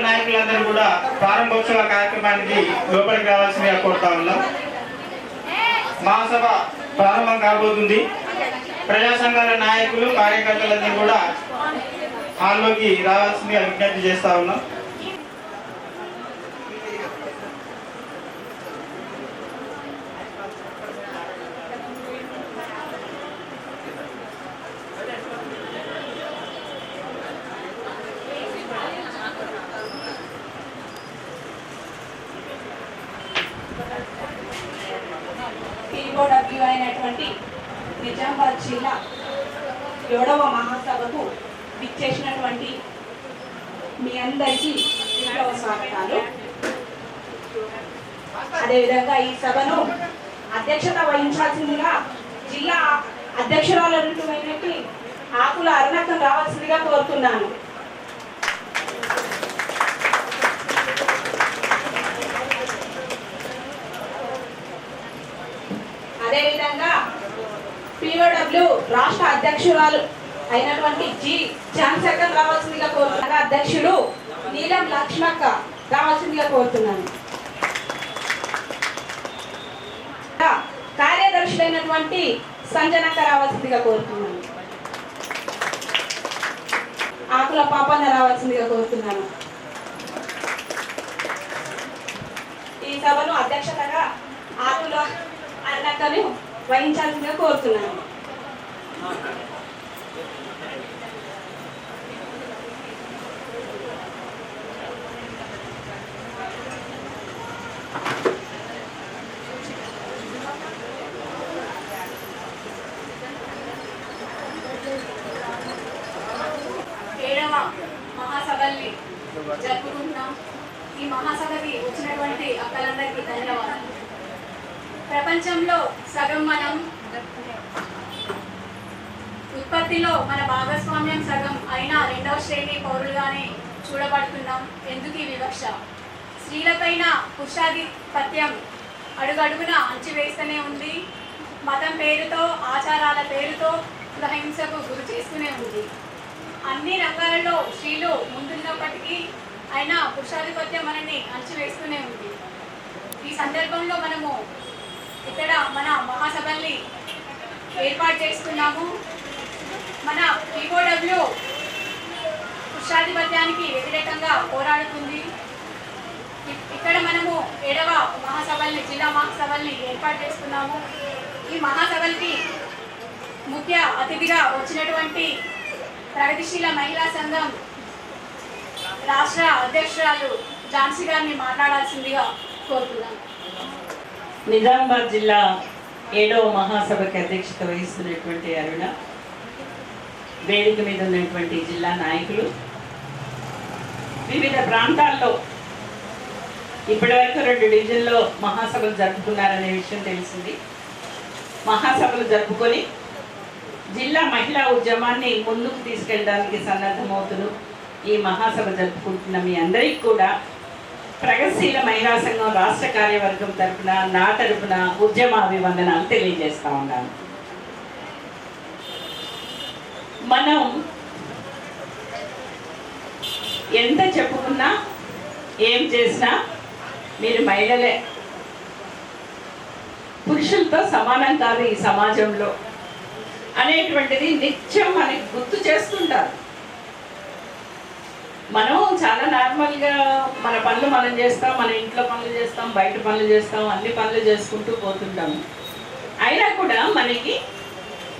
నాయకులందరూ కూడా ప్రారంభోత్సవ కార్యక్రమానికి లోపలికి రావాల్సిందిగా కోరుతా ఉన్నాం. మహాసభ ప్రారంభం కాబోతుంది. ప్రజా సంఘాల నాయకులు కార్యకర్తలందరూ కూడా హాల్లోకి రావాల్సిందిగా విజ్ఞప్తి చేస్తా ఉన్నాం. అయినటువంటి నిజామాబాద్ జిల్లా 7వ మహాసభకు విచ్చేసినటువంటి మీ అందరికీ స్వాగతాలు. అదేవిధంగా ఈ సభను అధ్యక్షత వహించాల్సిందిగా జిల్లా అధ్యక్షురాలైనటువంటి ఆకుల అరుణక్కను రావాల్సిందిగా కోరుతున్నాను. అదేవిధంగా పిఓడబ్ల్యూ రాష్ట్ర అధ్యక్షురాలు అయినటువంటి జి జాన్సకం రావాల్సిందిగా కోరుతున్నా. అధ్యక్షుడు నీలం లక్ష్మక్క రావాల్సిందిగా కోరుతున్నాను. కార్యదర్శులైనటువంటి సంజనక్క రావాల్సిందిగా కోరుతున్నాను. ఆకుల పాపన్న రావాల్సిందిగా కోరుతున్నాను. ఈ సభను అధ్యక్షతగా ఆకుల అన్నక్కను వహించాల్సిందిగా కోరుతున్నాను. మహాసభల్ని జరుపుకుంటున్నాం. ఈ మహాసభకి వచ్చినటువంటి అక్కలందరికీ ధన్యవాదాలు. ప్రపంచంలో సగం మనం ఉత్పత్తిలో మన భాగస్వామ్యం సగం అయినా 2వ శ్రేణి పౌరులుగానే చూడబడుతున్నాం. ఎందుకు ఈ వివక్ష? స్త్రీలపైన పురుషాధిపత్యం అడుగడుగున అంచివేస్తూనే ఉంది. మతం పేరుతో, ఆచారాల పేరుతో హింసకు గురి చేస్తూనే ఉంది. అన్ని రంగాలలో స్త్రీలు ముందున్నప్పటికీ అయినా పురుషాధిపత్యం మనల్ని అంచివేస్తూనే ఉంది. ఈ సందర్భంలో మనము ఇక్కడ మన మహాసభల్ని ఏర్పాటు చేసుకున్నాము. మన పిఓడబ్ల్యూ పురుషాధిపత్యానికి వ్యతిరేకంగా పోరాడుతుంది. ఇక్కడ మనము 7వ మహాసభల్ని, జిల్లా మహాసభల్ని ఏర్పాటు చేసుకున్నాము. ఈ మహాసభలకి ముఖ్య అతిథిగా వచ్చినటువంటి ప్రగతిశీల మహిళా సంఘం రాష్ట్ర అధ్యక్షురాలు ఝాన్సీ గారిని మాట్లాడాల్సిందిగా కోరుతున్నాను. నిజామాబాద్ జిల్లా 7వ మహాసభకి అధ్యక్షత వహిస్తున్నటువంటి అరుణ, వేదిక మీద ఉన్నటువంటి జిల్లా నాయకులు, వివిధ ప్రాంతాల్లో ఇప్పటివరకు 2 డివిజన్లో మహాసభలు జరుపుకున్నారనే విషయం తెలిసింది. మహాసభలు జరుపుకొని జిల్లా మహిళా ఉద్యమాన్ని ముందుకు తీసుకెళ్ళడానికి సన్నద్ధమవుతూ ఈ మహాసభ జరుపుకుంటున్న మీ అందరికీ కూడా ప్రగతిశీల మహిళా సంఘం రాష్ట్ర కార్యవర్గం తరపున నా తరపున ఉద్యమ అభివందనాలు తెలియజేస్తా ఉన్నాను. మనం ఎంత చెప్పుకున్నా ఏం చేసినా మీరు మహిళలే, పురుషులతో సమానం కాదు ఈ సమాజంలో అనేటువంటిది నిత్యం మనకి గుర్తు చేస్తుంటారు. మనం చాలా నార్మల్గా మన పనులు మనం చేస్తాం, మన ఇంట్లో పనులు చేస్తాం, బయట పనులు చేస్తాం, అన్ని పనులు చేసుకుంటూ పోతుంటాము. అయినా కూడా మనకి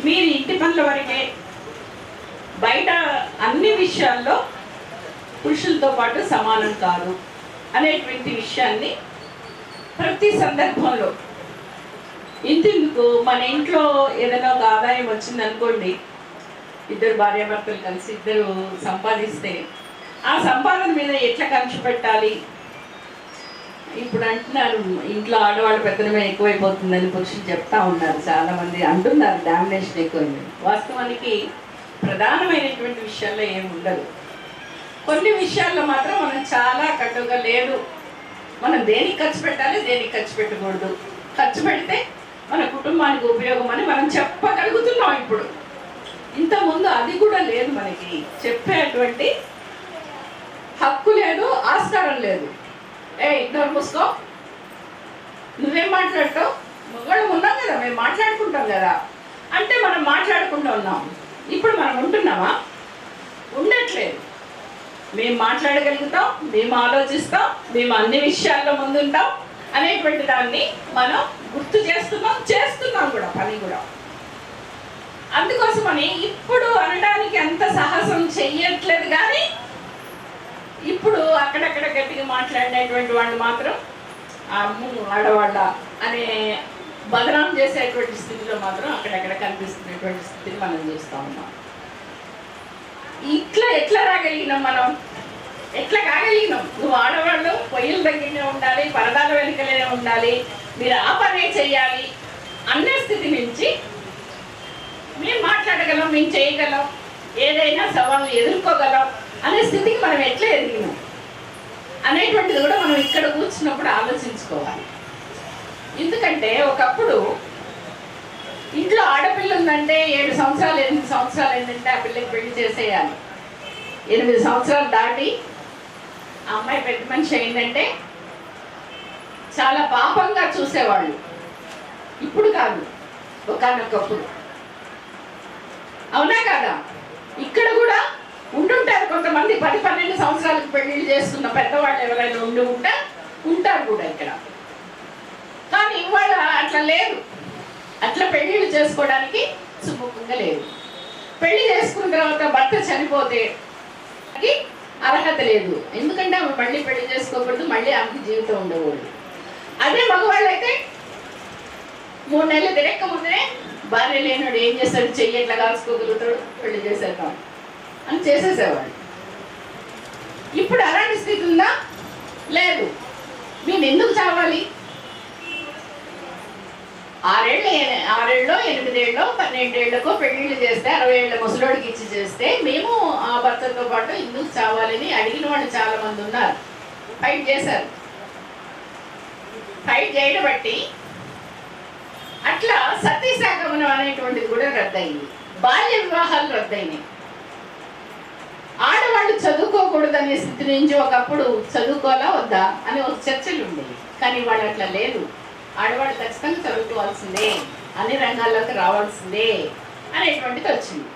మీరు ఇంటి పనుల వరకే, బయట అన్ని విషయాల్లో పురుషులతో పాటు సమానం కాదు అనేటువంటి విషయాన్ని ప్రతి సందర్భంలో ఇంతెందుకు మన ఇంట్లో ఏదైనా ఒక ఆదాయం వచ్చిందనుకోండి, ఇద్దరు భార్యాభర్తలు కలిసి ఇద్దరు సంపాదిస్తే ఆ సంపాదన మీద ఎట్లా ఖర్చు పెట్టాలి, ఇప్పుడు అంటున్నారు ఇంట్లో ఆడవాళ్ళు పెత్తనమే ఎక్కువైపోతుందని పురుషులు చెప్తా ఉన్నారు, చాలామంది అంటున్నారు డామినేషన్ ఎక్కువైంది. వాస్తవానికి ప్రధానమైనటువంటి విషయాల్లో ఏమి ఉండదు. కొన్ని విషయాల్లో మాత్రం మనం చాలా కట్టుగా లేదు, మనం దేనికి ఖర్చు పెట్టాలి, దేనికి ఖర్చు పెట్టకూడదు, ఖర్చు పెడితే మన కుటుంబానికి ఉపయోగం అని మనం చెప్పగలుగుతున్నాం. ఇప్పుడు ఇంతకుముందు అది కూడా లేదు, మనకి చెప్పేటువంటి హక్కు లేదు, ఆస్కారం లేదు. ఇద్దరు మూసుకో, నువ్వేం మాట్లాడతావు, మగవాళ్ళం ఉన్నాం కదా, మేము మాట్లాడుకుంటాం కదా అంటే మనం మాట్లాడుకుంటూ ఉన్నాం. ఇప్పుడు మనం ఉంటున్నామా? ఉండట్లేదు. మేము మాట్లాడగలుగుతాం, మేము ఆలోచిస్తాం, మేము అన్ని విషయాల్లో ముందుంటాం అనేటువంటి దాన్ని మనం గుర్తు చేస్తున్నాం కూడా, పని కూడా. అందుకోసమని ఇప్పుడు అనడానికి అంత సాహసం చెయ్యట్లేదు. కానీ ఇప్పుడు అక్కడక్కడ గట్టిగా మాట్లాడినటువంటి వాళ్ళు మాత్రం ఆడవాళ్ళ అనే బదనాం చేసేటువంటి స్థితిలో మాత్రం అక్కడక్కడ కనిపిస్తున్నటువంటి స్థితిని మనం చూస్తూ ఉన్నాం. ఎట్లా రాగలిగినాం మనం, ఎట్లా కాగలిగినాం? నువ్వు ఆడవాళ్ళు పొయ్యిల దగ్గరనే ఉండాలి, పరదాల వెనుకలే ఉండాలి, మీరు ఆ పనే చెయ్యాలి అన్న స్థితి నుంచి మేము మాట్లాడగలం, మేము చేయగలం, ఏదైనా సవాళ్ళు ఎదుర్కోగలం అనే స్థితికి మనం ఎట్లా ఎదిగినాం అనేటువంటిది కూడా మనం ఇక్కడ కూర్చున్నప్పుడు ఆలోచించుకోవాలి. ఎందుకంటే ఒకప్పుడు ఇంట్లో ఆడపిల్ల ఉందంటే 7 సంవత్సరాలు 8 సంవత్సరాలు ఏంటంటే ఆ పిల్లకి పెళ్లి చేసేయాలి. 8 సంవత్సరాలు దాటి ఆ అమ్మాయి పెద్ద మనిషి అయిందంటే చాలా పాపంగా చూసేవాళ్ళు. ఇప్పుడు కాదు, ఒకనొకప్పుడు. అవునా కదా? ఇక్కడ కూడా ఉంటుంటారు కొంతమంది 10-12 సంవత్సరాలకు పెళ్లిళ్ళు చేస్తున్న పెద్దవాళ్ళు ఎవరైనా ఉంటారు కూడా ఇక్కడ. కానీ ఇవాళ అట్లా లేదు, అట్లా పెళ్లిళ్ళు చేసుకోవడానికి సుముఖంగా లేదు. పెళ్లి చేసుకున్న తర్వాత భర్త చనిపోతే అర్హత లేదు, ఎందుకంటే ఆమె మళ్ళీ పెళ్లి చేసుకోకూడదు, మళ్ళీ ఆమెకి జీవితం ఉండకూడదు. అదే మగవాళ్ళు అయితే 3 నెలలు తిరక్క ముందే భార్య లేనివాడు ఏం చేస్తాడు, చెయ్యి ఎట్లా కాల్చుకోగలుగుతాడు, పెళ్లి చేసేద్దాం అని చేసేసేవాడు. ఇప్పుడు అలాంటి స్థితి ఉందా? లేదు. మేము ఎందుకు చావాలి? 6 ఏళ్ళో 8 ఏళ్ళో 12 ఏళ్ళకో పెళ్లిళ్ళు చేస్తే 60 ఏళ్ళ ముసలోడికి ఇచ్చి చేస్తే మేము ఆ భర్తతో పాటు ఎందుకు చావాలని అడిగిన వాళ్ళు చాలా మంది ఉన్నారు. ఫైట్ చేశారు. ఫైట్ చేయడం బట్టి అట్లా సతీసాగమనం అనేటువంటిది కూడా రద్దయింది. బాల్య వివాహాలు రద్దయినాయి. ఆడవాళ్ళు చదువుకోకూడదనే స్థితి నుంచి ఒకప్పుడు చదువుకోవాలా వద్దా అని ఒక చర్చలు ఉండేవి. కానీ వాళ్ళు అట్లా లేదు. ఆడవాళ్ళు ఖచ్చితంగా చదువుకోవాల్సిందే, అన్ని రంగాల్లోకి రావాల్సిందే అనేటువంటిది వచ్చింది.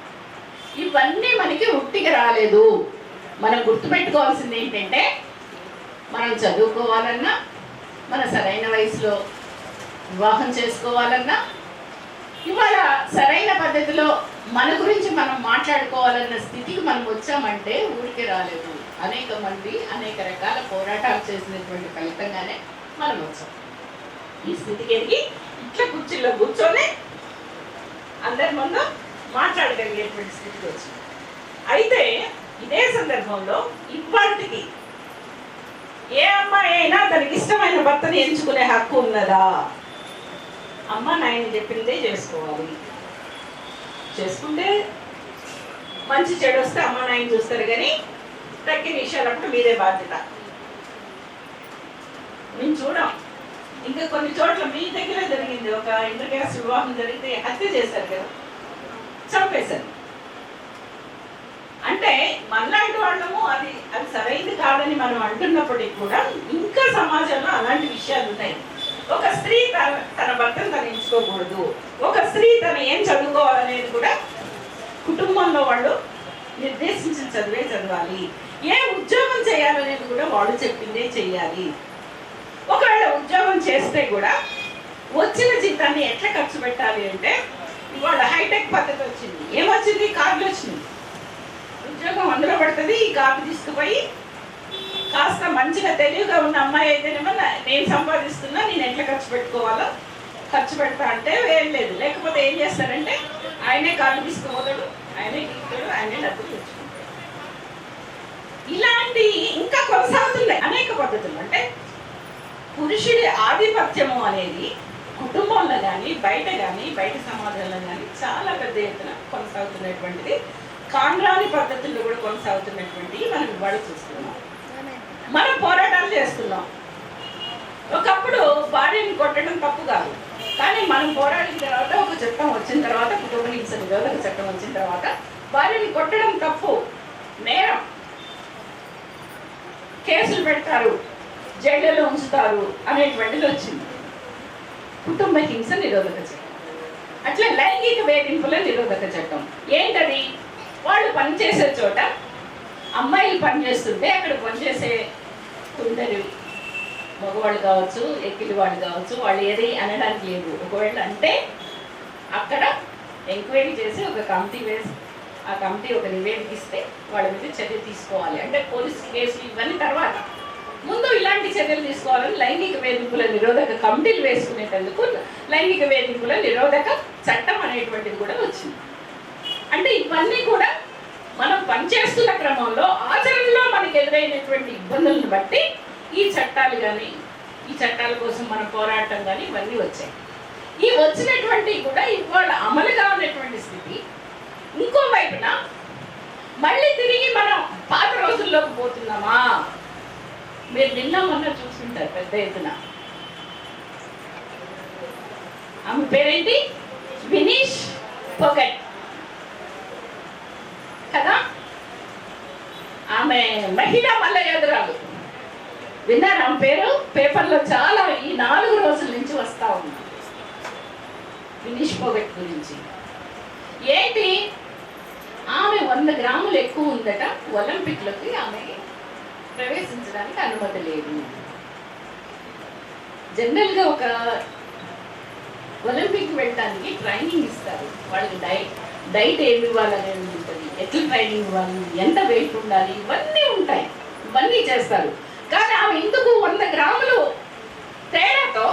ఇవన్నీ మనకి ఉట్టిగా రాలేదు. మనం గుర్తుపెట్టుకోవాల్సింది ఏంటంటే, మనం చదువుకోవాలన్నా, మన సరైన వయసులో వివాహం చేసుకోవాలన్నా, ఇవాళ సరైన పద్ధతిలో మన గురించి మనం మాట్లాడుకోవాలన్న స్థితికి మనం వచ్చామంటే ఊరికే రాలేదు. అనేక మంది అనేక రకాల పోరాటాలు చేసినటువంటి ఫలితంగానే మనం వచ్చాం. ఈ స్థితికి ఎదిగి ఇట్లా కుర్చీలో కూర్చొని అందరి ముందు మాట్లాడగలిగేటువంటి స్థితికి వచ్చింది. అయితే ఇదే సందర్భంలో ఇప్పటికి ఏ అమ్మాయి అయినా తనకి ఇష్టమైన భర్తని ఎంచుకునే హక్కు ఉన్నదా? అమ్మ నాయన చెప్పిందే చేసుకోవాలి. చేసుకుంటే మంచి చెడు వస్తే అమ్మ నాయన చూస్తారు, కానీ తగ్గిన విషయాలప్పుడు మీదే బాధ్యత. మేము చూడం. ఇంకా కొన్ని చోట్ల మీ దగ్గరే జరిగింది, ఒక ఇంటర్ క్యాస్ట్ వివాహం జరిగితే హత్య చేశారు కదా, చంపేశారు. అంటే మనలాంటి వాళ్ళము అది సరైనది కాదని మనం అంటున్నప్పటికీ కూడా ఇంకా సమాజంలో అలాంటి విషయాలు ఉన్నాయి. ఒక స్త్రీ తన భర్తను తను ఎంచుకోకూడదు, ఒక స్త్రీ తను ఏం చదువుకోవాలనేది కూడా కుటుంబంలో వాళ్ళు నిర్దేశించిన చదివే చదవాలి, ఏ ఉద్యోగం చేయాలనేది కూడా వాళ్ళు చెప్పిందే చెయ్యాలి. ఒకవేళ ఉద్యోగం చేస్తే కూడా వచ్చిన జీతాన్ని ఎట్లా ఖర్చు పెట్టాలి అంటే, ఇవాళ హైటెక్ పద్ధతి వచ్చింది. ఏమొచ్చింది? కార్డులు వచ్చింది. ఉద్యోగం అందులో పడుతుంది. ఈ కార్డు తీసుకుపోయి కాస్త మంచిగా తెలివిగా ఉన్న అమ్మాయి అయితేనేమో నేను సంపాదిస్తున్నా, నేను ఎట్లా ఖర్చు పెట్టుకోవాలో ఖర్చు పెడతా అంటే ఏం లేదు. లేకపోతే ఏం చేస్తారంటే ఆయనే కార్డు తీసుకుపోతాడు, ఆయనే గీస్తాడు, ఆయనే డబ్బులు తెచ్చుకుంటాడు. ఇలాంటి ఇంకా కొనసాగుతున్నాయి అనేక పద్ధతులు. అంటే పురుషుడి ఆధిపత్యము అనేది కుటుంబంలో కానీ బయట సమాజంలో కానీ చాలా పెద్ద ఎత్తున కొనసాగుతున్నటువంటిది. కాండ్రాని పద్ధతుల్లో కూడా కొనసాగుతున్నటువంటివి మనం ఇవాళ చూస్తున్నాం. మనం పోరాటాలు చేస్తున్నాం. ఒకప్పుడు భార్యని కొట్టడం తప్పు కాదు, కానీ మనం పోరాడిన తర్వాత ఒక చట్టం వచ్చిన తర్వాత, కుటుంబ హింస నిరోధక చట్టం వచ్చిన తర్వాత భార్యని కొట్టడం తప్పు, నేరం, కేసులు పెడతారు, జైళ్ళలో ఉంచుతారు అనేటువంటిది వచ్చింది. కుటుంబ హింస నిరోధక చట్టం, అట్లా లైంగిక వేధింపుల నిరోధక చట్టం. ఏంటది? వాళ్ళు పనిచేసే చోట అమ్మాయిలు పనిచేస్తుంటే అక్కడ పనిచేసే కొందరు మగవాళ్ళు కావచ్చు, ఎక్కిలి వాళ్ళు కావచ్చు, వాళ్ళు ఏది అనడానికి లేదు. ఒకవేళ అంటే అక్కడ ఎంక్వైరీ చేసి ఒక కమిటీ వేసి ఆ కమిటీ ఒక నివేదిక ఇస్తే వాళ్ళ మీద చర్య తీసుకోవాలి. అంటే పోలీసు కేసులు ఇవన్నీ తర్వాత, ముందు ఇలాంటి చర్యలు తీసుకోవాలని లైంగిక వేధింపుల నిరోధక కమిటీలు వేసుకునేటందుకు లైంగిక వేధింపుల నిరోధక చట్టం అనేటువంటిది కూడా వచ్చింది. అంటే ఇవన్నీ కూడా మనం పనిచేస్తున్న క్రమంలో ఆచరణలో మనకు ఎదురైనటువంటి ఇబ్బందులను బట్టి ఈ చట్టాలు కానీ, ఈ చట్టాల కోసం మన పోరాటం కానీ ఇవన్నీ వచ్చాయి. ఈ వచ్చినటువంటి కూడా ఇవాళ అమలుగా ఉన్నటువంటి స్థితి. ఇంకోవైపున మళ్ళీ తిరిగి మనం పాత రోజుల్లోకి పోతున్నామా? మీరు నిన్న మొన్న చూస్తుంటారు పెద్ద ఎత్తున. ఆమె పేరేంటి? వినీష్ ఫోగట్ కదా. ఆమె మహిళా మల్లయోధురాలు. విన్నారు ఆమె పేరు? పేపర్లో చాలా ఈ 4 రోజుల నుంచి వస్తా ఉంది వినీష్ ఫోగట్ గురించి. ఏంటి? ఆమె 100 గ్రాములు ఎక్కువ ఉందట. ఒలింపిక్లకి ఆమె ప్రవేశించడానికి అనుమతి లేదు. జనరల్గా ఒక ఒలింపిక్ వెళ్ళడానికి ట్రైనింగ్ ఇస్తారు. వాళ్ళకి డైట్ ఏమి ఇవ్వాలనేది ఉంటుంది, ఎట్లా ట్రైనింగ్ ఇవ్వాలి, ఎంత వెయిట్ ఉండాలి, ఇవన్నీ ఉంటాయి, ఇవన్నీ చేస్తారు. కానీ ఆమె ఇందుకు 100 గ్రాములు తేడాతో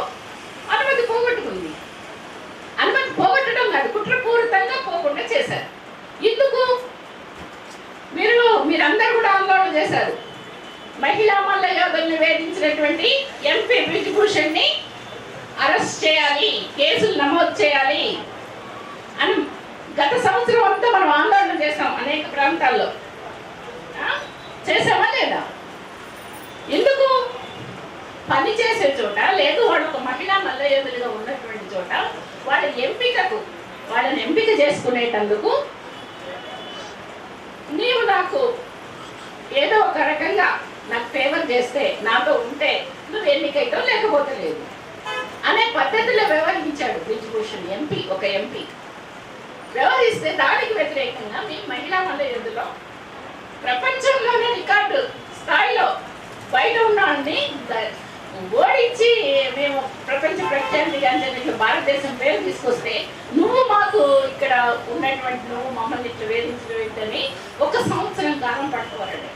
అనుమతి పోగొట్టుకుంది. అనుమతి పోగొట్టడం కాదు, కుట్రపూరితంగా పోకుండా చేశారు. ఇందుకు మీరందరూ కూడా ఆందోళన చేశారు. మహిళా మల్ల యోధుల్ని వేధించినటువంటి ఎంపీ బ్రిజ్భూషణ్ని అరెస్ట్ చేయాలి, కేసులు నమోదు చేయాలి అని గత సంవత్సరం అంతా మనం ఆందోళన చేసాం అనేక ప్రాంతాల్లో. చేసామా లేదా? ఎందుకు? పని చేసే చోట లేదు, వాళ్ళు ఒక మహిళా మల్లయోధులుగా ఉన్నటువంటి చోట వాళ్ళని ఎంపిక చేసుకునేటందుకు నీవు నాకు ఏదో ఒక రకంగా నాకు ఫేవర్ చేస్తే, నాతో ఉంటే నువ్వు ఎన్నికైతో లేకపోతే లేదు అనే పద్ధతిలో వ్యవహరించాడు బ్రిజ్భూషణ్ ఎంపీ. ఒక ఎంపీ వ్యవహరిస్తే దానికి వ్యతిరేకంగా మీ మహిళా మల్లయోధులో ప్రపంచంలోనే రికార్డు స్థాయిలో బయట ఉన్నాన్ని ఓడించి మేము ప్రపంచ ప్రఖ్యాతిగాంచినట్లు భారతదేశం పేరు తీసుకొస్తే నువ్వు మాకు ఇక్కడ ఉన్నటువంటి నువ్వు మమ్మల్ని ఇట్లా వేధించని 1 సంవత్సరం కాలం పట్టుకోవాలండి.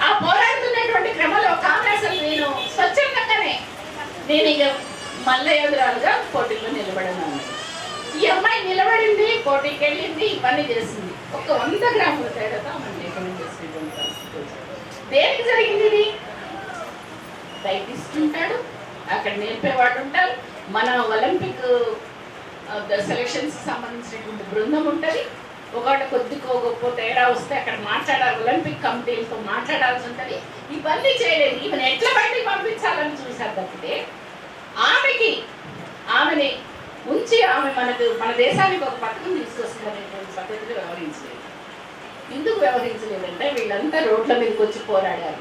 ఆ పోరాడుతున్నటువంటి క్రమంలో కాంగ్రెస్ నేను స్వచ్ఛందంగానే నేను ఇక మల్లయోధురాలుగా పోటీలో నిలబడను. ఈ అమ్మాయి నిలబడింది, పోటీకి వెళ్ళింది, ఇవన్నీ చేసింది. ఒక 100 గ్రాముల తేడాతో మనం లేఖనం చేసినటువంటి పరిస్థితి. దేనికి జరిగింది ఇది? డైట్ ఇస్తుంటాడు, అక్కడ నేర్పేవాడు ఉంటారు, మన ఒలింపిక్ సెలక్షన్స్ సంబంధించినటువంటి బృందం ఉంటుంది, ఒకవేళ కొద్దికో గొప్ప తేడా వస్తే అక్కడ మాట్లాడాలి, ఒలింపిక్ కమిటీలతో మాట్లాడాల్సి ఉంటుంది. ఇవన్నీ చేయలేదు. ఈమెను ఎట్లా బయటికి పంపించాలని చూశారు తప్పితే ఆమెని ఉంచి ఆమె మన దేశానికి ఒక పథకం తీసుకొస్తుందనేటువంటి పద్ధతిలో వ్యవహరించలేదు. ఎందుకు వ్యవహరించలేదంటే వీళ్ళంతా రోడ్ల మీదకి వచ్చి పోరాడారు.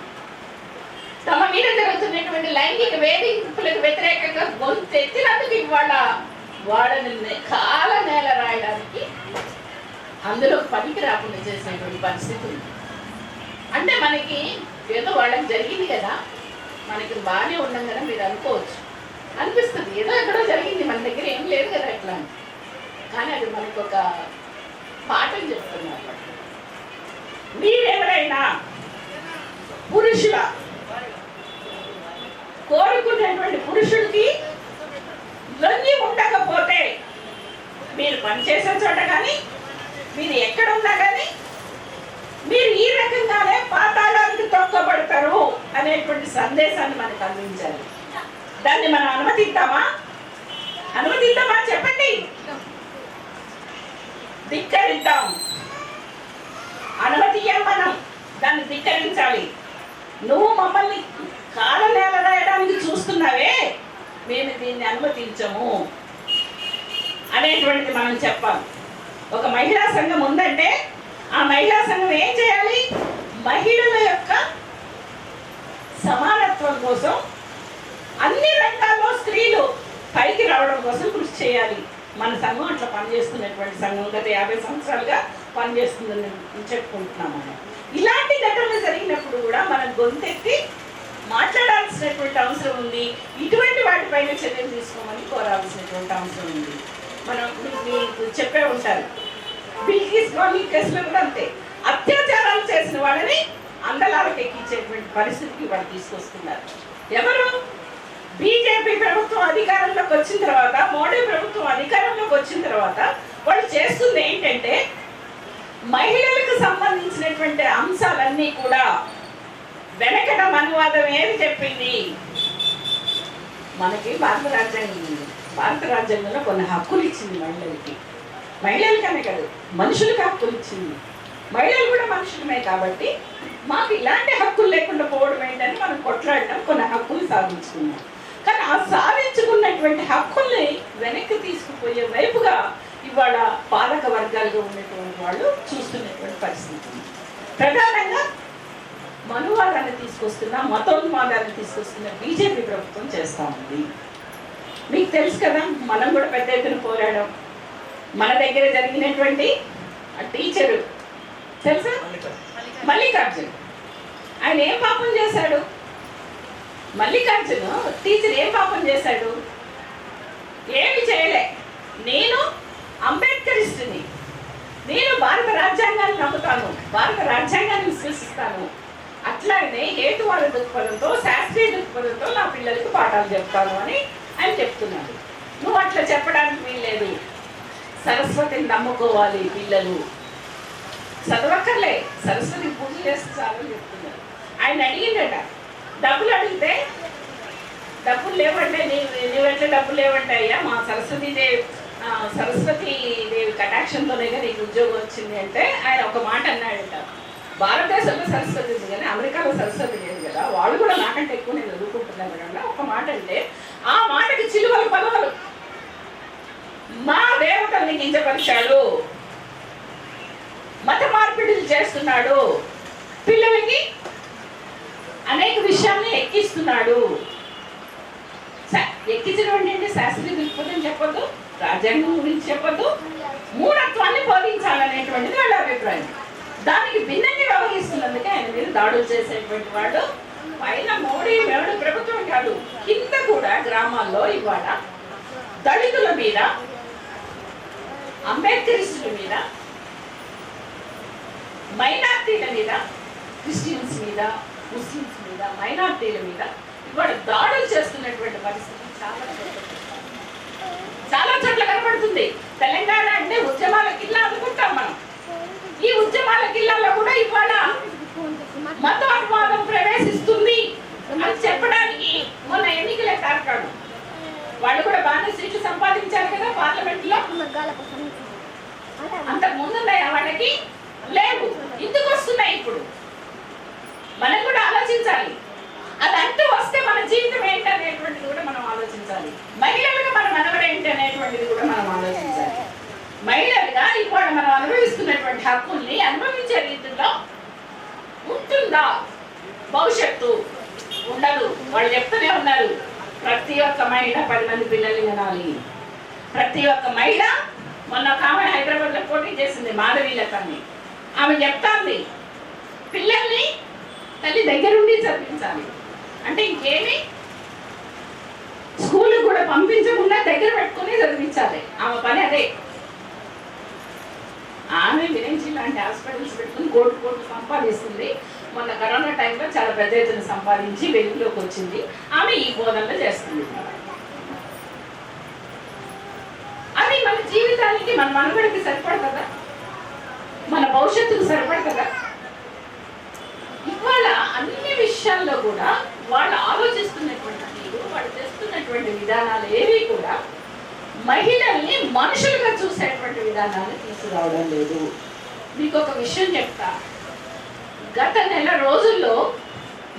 తమ మీద జరుగుతున్నటువంటి లైంగిక వేధింపులకు వ్యతిరేకంగా గొంతెత్తినందుకు ఇవాళ వాళ్ళని కాల నేల రాయడానికి అందులో పనికి రాకుండా చేసినటువంటి పరిస్థితి ఉంది. అంటే మనకి ఏదో వాళ్ళకి జరిగింది కదా, మనకి బాగానే ఉన్నాం కదా మీరు అనుకోవచ్చు, అనిపిస్తుంది. ఏదో ఎక్కడో జరిగింది, మన దగ్గర ఏం లేదు కదా ఎట్లా. కానీ అది మనకు ఒక పాఠం చెప్తున్నారు. మీరెవరైనా పురుషుల కోరుకునేటువంటి పురుషుడికి లొంగి ఉండకపోతే మీరు పనిచేసే చోట కానీ మీరు ఎక్కడున్నా కానీ మీరు ఈ రకంగానే పాతాళానికి తొక్కబడతారు అనేటువంటి సందేశాన్ని మనకు అందించాలి. దాన్ని మనం అనుమతిద్దామా చెప్పండి. ధిక్కరిద్దాం. అనుమతియం మనం దాన్ని ధిక్కరించాలి. నువ్వు మమ్మల్ని కాల నేల రాయడానికి చూస్తున్నావే, మేము దీన్ని అనుమతించము అనేటువంటిది మనం చెప్పాలి. ఒక మహిళా సంఘం ఉందంటే ఆ మహిళా సంఘం ఏం చేయాలి? మహిళల యొక్క సమానత్వం కోసం అన్ని రంగాల్లో స్త్రీలు పైకి రావడం కోసం కృషి చేయాలి. మన సంఘం అట్లా పనిచేస్తున్నటువంటి సంఘం గత 50 సంవత్సరాలుగా పనిచేస్తుందని చెప్పుకుంటున్నాం. మనం ఇలాంటి ఘటనలు జరిగినప్పుడు కూడా మనం గొంతెత్తి మాట్లాడాల్సినటువంటి అవసరం ఉంది. ఇటువంటి వాటిపైన చర్యలు తీసుకోమని కోరాల్సినటువంటి అవసరం ఉంది. మనం మీకు చెప్పే ఉంటారు, బిల్కిస్ కాలనీ కేసులో కూడా అంతే. అత్యాచారాలు చేసిన వాళ్ళని అందలాలకు ఎక్కించేటువంటి పరిస్థితికి వాళ్ళు తీసుకొస్తున్నారు. ఎవరు? బీజేపీ ప్రభుత్వం అధికారంలోకి వచ్చిన తర్వాత, మోడీ ప్రభుత్వం అధికారంలోకి వచ్చిన తర్వాత వాళ్ళు చేస్తుంది ఏంటంటే మహిళలకు సంబంధించినటువంటి అంశాలన్నీ కూడా వెనకట మనువాదం ఏమి చెప్పింది? మనకి భారత రాజ్యాంగంలో కొన్ని హక్కులు ఇచ్చింది మహిళలకనే కాదు మనుషులకు హక్కులు ఇచ్చింది. మహిళలు కూడా మనుషులమే కాబట్టి మాకు ఇలాంటి హక్కులు లేకుండా పోవడం ఏంటని మనం కొట్లాడడం, కొన్ని హక్కులు సాధించుకున్నాం. కానీ ఆ సాధించుకున్నటువంటి హక్కుల్ని వెనక్కి తీసుకుపోయే వైపుగా ఇవాళ పాలక వర్గాలుగా ఉన్నటువంటి వాళ్ళు చూస్తున్నటువంటి పరిస్థితి. ప్రధానంగా మనువాదాన్ని తీసుకొస్తున్న, మతోన్మాదాన్ని తీసుకొస్తున్న బీజేపీ ప్రభుత్వం చేస్తూ ఉంది. మీకు తెలుసు కదా, మనం కూడా పెద్ద ఎత్తున పోరాడాం. మన దగ్గర జరిగినటువంటి టీచరు తెలుసా, మల్లికార్జున్, ఆయన ఏం పాపం చేశాడు? మల్లికార్జున్ టీచర్ ఏం పాపం చేశాడు? ఏమి చేయలే. నేను అంబేద్కరిస్టుని, నేను భారత రాజ్యాంగాన్ని నమ్ముతాను, భారత రాజ్యాంగాన్ని విశ్వసిస్తాను, అట్లానే హేతువాద దృక్పథంతో, శాస్త్రీయ దృక్పథంతో నా పిల్లలకు పాఠాలు చెప్తాను అని ఆయన చెప్తున్నాడు. నువ్వు అట్లా చెప్పడానికి వీల్లేదు. సరస్వతిని నమ్ముకోవాలి పిల్లలు, చదవక్కర్లే, సరస్వతికి పూజ చేస్తే చాలని చెప్తున్నారు. ఆయన అడిగిందట, డబ్బులు అడిగితే డబ్బులు లేవంటే నీవెట్లా డబ్బులు లేవంటే, అయ్యా మా సరస్వతి దేవి కటాక్షంతోనే నీకు ఉద్యోగం వచ్చింది అంటే ఆయన ఒక మాట అన్నాడట, భారతదేశంలో సరస్వతి ఉంది కానీ అమెరికాలో సరస్వతి లేదు కదా, వాళ్ళు కూడా నాకంటే ఎక్కువ నేను చదువుకుంటున్నాను కదా ఒక మాట అంటే, ఆ మాటకి చిలువలు పదవులు. మా దేవతల్ని కించపరిచాడు, మత మార్పిడులు చేస్తున్నాడు, పిల్లలకి అనేక విషయాల్ని ఎక్కిస్తున్నాడు. ఎక్కించడం ఏంటంటే శాస్త్రీయ దృక్పథం చెప్పొద్దు, రాజ్యాంగం గురించి చెప్పొద్దు, మూఢత్వాన్ని బోధించాలనేటువంటిది వాళ్ళ అభిప్రాయం. దానికి భిన్నంగా వ్యవహరిస్తున్నందుకే ఆయన మీద దాడులు చేసేటువంటి వాడు. పైన మోడీ ప్రభుత్వం కాదు, కింద కూడా గ్రామాల్లో ఇవాళ దళితుల మీద, అంబేద్కరిస్టుల మీద, మైనార్టీల మీద, క్రిస్టియన్స్ మీద, ముస్లిమ్స్ మీద, మైనార్టీల మీద ఇవాళ దాడులు చేస్తున్నటువంటి పరిస్థితి చాలా చోట్ల కనబడుతుంది. తెలంగాణ అంటే ఉద్యమాల కిల్లా అనుకుంటాం మనం. ఈ ఉద్యమాల కిల్లాలో కూడా ఇవాళ మతోన్మాదం ప్రవేశిస్తుంది అని చెప్పడానికి మొన్న ఎన్నికలే కారణం. వాళ్ళు కూడా బాగానే సీట్లు సంపాదించారు కదా పార్లమెంట్ లో. అంతకు ముందున్నాయా వాళ్ళకి? లేవు. ఎందుకు వస్తున్నాయి ఇప్పుడు? మనం కూడా ఆలోచించాలి. అది అంటూ వస్తే మన జీవితం ఏంటి అనేటువంటిది కూడా మనం ఆలోచించాలి. మహిళలుగా మన మనవడు ఏంటి అనేటువంటిది కూడా మనం ఆలోచించాలి. మహిళలుగా ఇవాళ మనం అనుభవిస్తున్నటువంటి హక్కుల్ని అనుభవించే రీతిలో ఉంటుందా భవిష్యత్తు? ఉండదు. వాళ్ళు చెప్తూనే ఉన్నారు, ప్రతి ఒక్క మహిళ 10 మంది పిల్లల్ని కనాలి. ప్రతి ఒక్క మహిళ, మొన్న ఒక ఆమె హైదరాబాద్లో పోటీ చేసింది, మాధవీలతని. ఆమె చెప్తాంది, పిల్లల్ని తల్లి దగ్గరుండి చదివించాలి. అంటే ఇంకేమి, స్కూల్ కూడా పంపించకుండా దగ్గర పెట్టుకుని చదివించాలి. ఆమె పని అదే. ఆమె విరేంజీ లాంటి హాస్పిటల్స్ పెట్టుకుని కోట్లు సంపాదిస్తుంది. మొన్న కరోనా టైంలో చాలా పెద్ద ఎత్తున సంపాదించి వెలుగులోకి వచ్చింది. ఆమె ఈ బోధనలో చేస్తుంది. అది మన జీవితానికి, మన మనుగడకి సరిపడుతుందా? మన భవిష్యత్తుకు సరిపడుతుందా? ఇవాళ అన్ని విషయాల్లో కూడా వాళ్ళు ఆలోచిస్తున్నటువంటి తీరు, వాళ్ళు చేస్తున్నటువంటి విధానాలు ఏవి కూడా మహిళల్ని మనుషులుగా చూసేటువంటి విధానాన్ని తీసుకురావడం లేదు. మీకు ఒక విషయం చెప్తా. గత నెల రోజుల్లో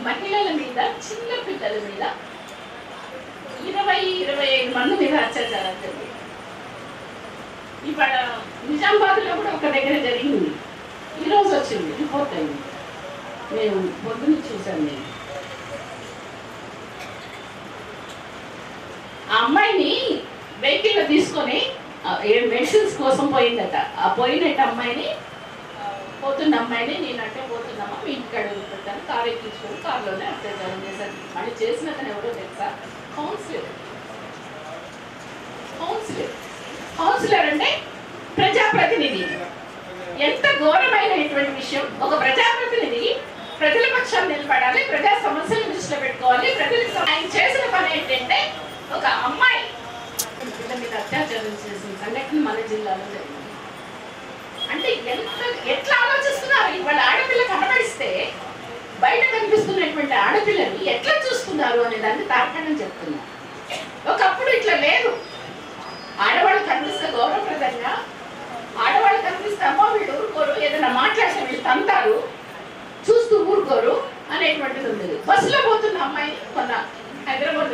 మహిళల మీద, చిన్న పిల్లల మీద 20-25 మంది మీద అత్యాచారం జరిగింది. ఇవాళ నిజామాబాద్లో కూడా ఒక దగ్గర జరిగింది. ఈరోజు వచ్చింది, రిపోర్ట్ అయింది. నేను పొద్దున్న చూశాను. నేను ఆ అమ్మాయిని వెహికల్లో తీసుకొని మెడిసిన్స్ కోసం పోయిందట. ఆ పోయినట్టు అమ్మాయిని, పోతున్న అమ్మాయిని, నేనంటే పోతున్నామా మీ ఇంటికాడ వదిలిపెట్టాను, కారు ఎక్కించుకొని కారులోనే అత్యాచారం చేశాను. మళ్ళీ చేసిన అతను ఎవరో తెలుసా? కౌన్సిలర్ అంటే ప్రజాప్రతినిధి. ఎంత ఘోరమైనటువంటి విషయం! ఒక ప్రజాప్రతినిధి ప్రజల పక్షాన్ని నిలబడాలి, ప్రజా సమస్యలను దృష్టిలో పెట్టుకోవాలి. ప్రజలకు ఆయన చేసిన పని ఏంటంటే, ఒక అమ్మాయి పిల్లల మీద అత్యాచారం చేసిన సంఘటన మన జిల్లాలో జరిగింది. అంటే ఎట్లా ఆలోచిస్తున్నారు? ఇవాళ ఆడపిల్ల కనబడిస్తే బయట కనిపిస్తున్నటువంటి ఆడపిల్లని ఎట్లా చూస్తున్నారు అనే దాన్ని తార్కాణం చెప్తున్నారు. ఒకప్పుడు ఇట్లా లేదు. ఆడవాళ్ళు కనిపిస్తే గౌరవప్రదంగా, ఆడవాళ్ళు కనిపిస్తే అమ్మో వీళ్ళు ఊరుకోరు, ఏదైనా మాట్లాడితే వీళ్ళు తంతారు, చూస్తూ ఊరుకోరు అనేటువంటిది ఉండేది. బస్సులో పోతున్న అమ్మాయి కొన్న హైదరాబాద్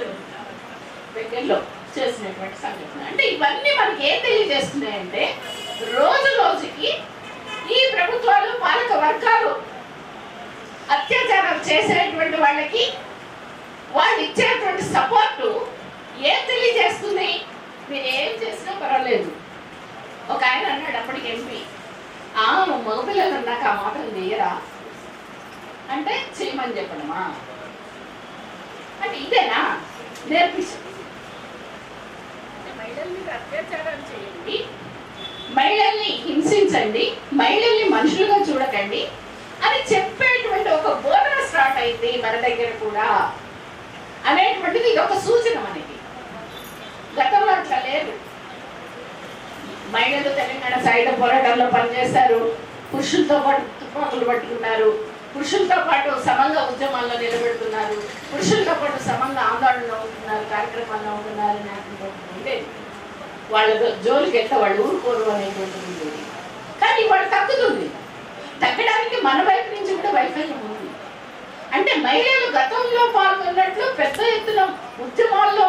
దగ్గరలో చేసినటువంటి సంఘటన. అంటే ఇవన్నీ మనకి ఏం తెలియజేస్తున్నాయంటే, రోజు రోజుకి ఈ ప్రభుత్వాలు, పాలక వర్గాలు అత్యాచారాలు చేసేటువంటి వాళ్ళకి వాళ్ళు ఇచ్చేటువంటి సపోర్టు ఏం తెలియజేస్తుంది? మీరు ఏం చేసినా పర్వాలేదు. ఒక ఆయన అన్నాడు అప్పటికి ఎంపీ, మగపిల్లలు అన్నాక ఆ మాటలు తీయరా అంటే చేయమని చెప్పడమా? అంటే ఇదేనా నేర్పించండి. మహిళల మీద అత్యాచారం చేయండి, మహిళల్ని హింసించండి, మహిళల్ని మనుషులుగా చూడకండి అని చెప్పేటువంటి ఒక బోధన స్టార్ట్ అయింది మన దగ్గర కూడా అనేటువంటిది ఇది ఒక సూచన మనకి. గతంలో అట్లా లేదు. మహిళలు తెలంగాణ సాయుధ పోరాటంలో పనిచేశారు, పురుషులతో పాటు తుపాకులు పట్టుకున్నారు, పురుషులతో పాటు సమంగా ఉద్యమాల్లో నిలబెడుతున్నారు, పురుషులతో పాటు సమంగా ఆందోళనలో ఉంటున్నారు, కార్యక్రమాల్లో ఉంటున్నారు అనేటువంటి ఉండేది. వాళ్ళ జోలికి వెళ్తే వాళ్ళు ఊరుకోరు అనేటువంటిది ఉండేది. కానీ వాళ్ళు తగ్గుతుంది. తగ్గడానికి మన వైపు నుంచి కూడా వైఫల్యం ఉంది. అంటే మహిళలు గతంలో పాల్గొన్నట్లు పెద్ద ఎత్తున ఉద్యమాల్లో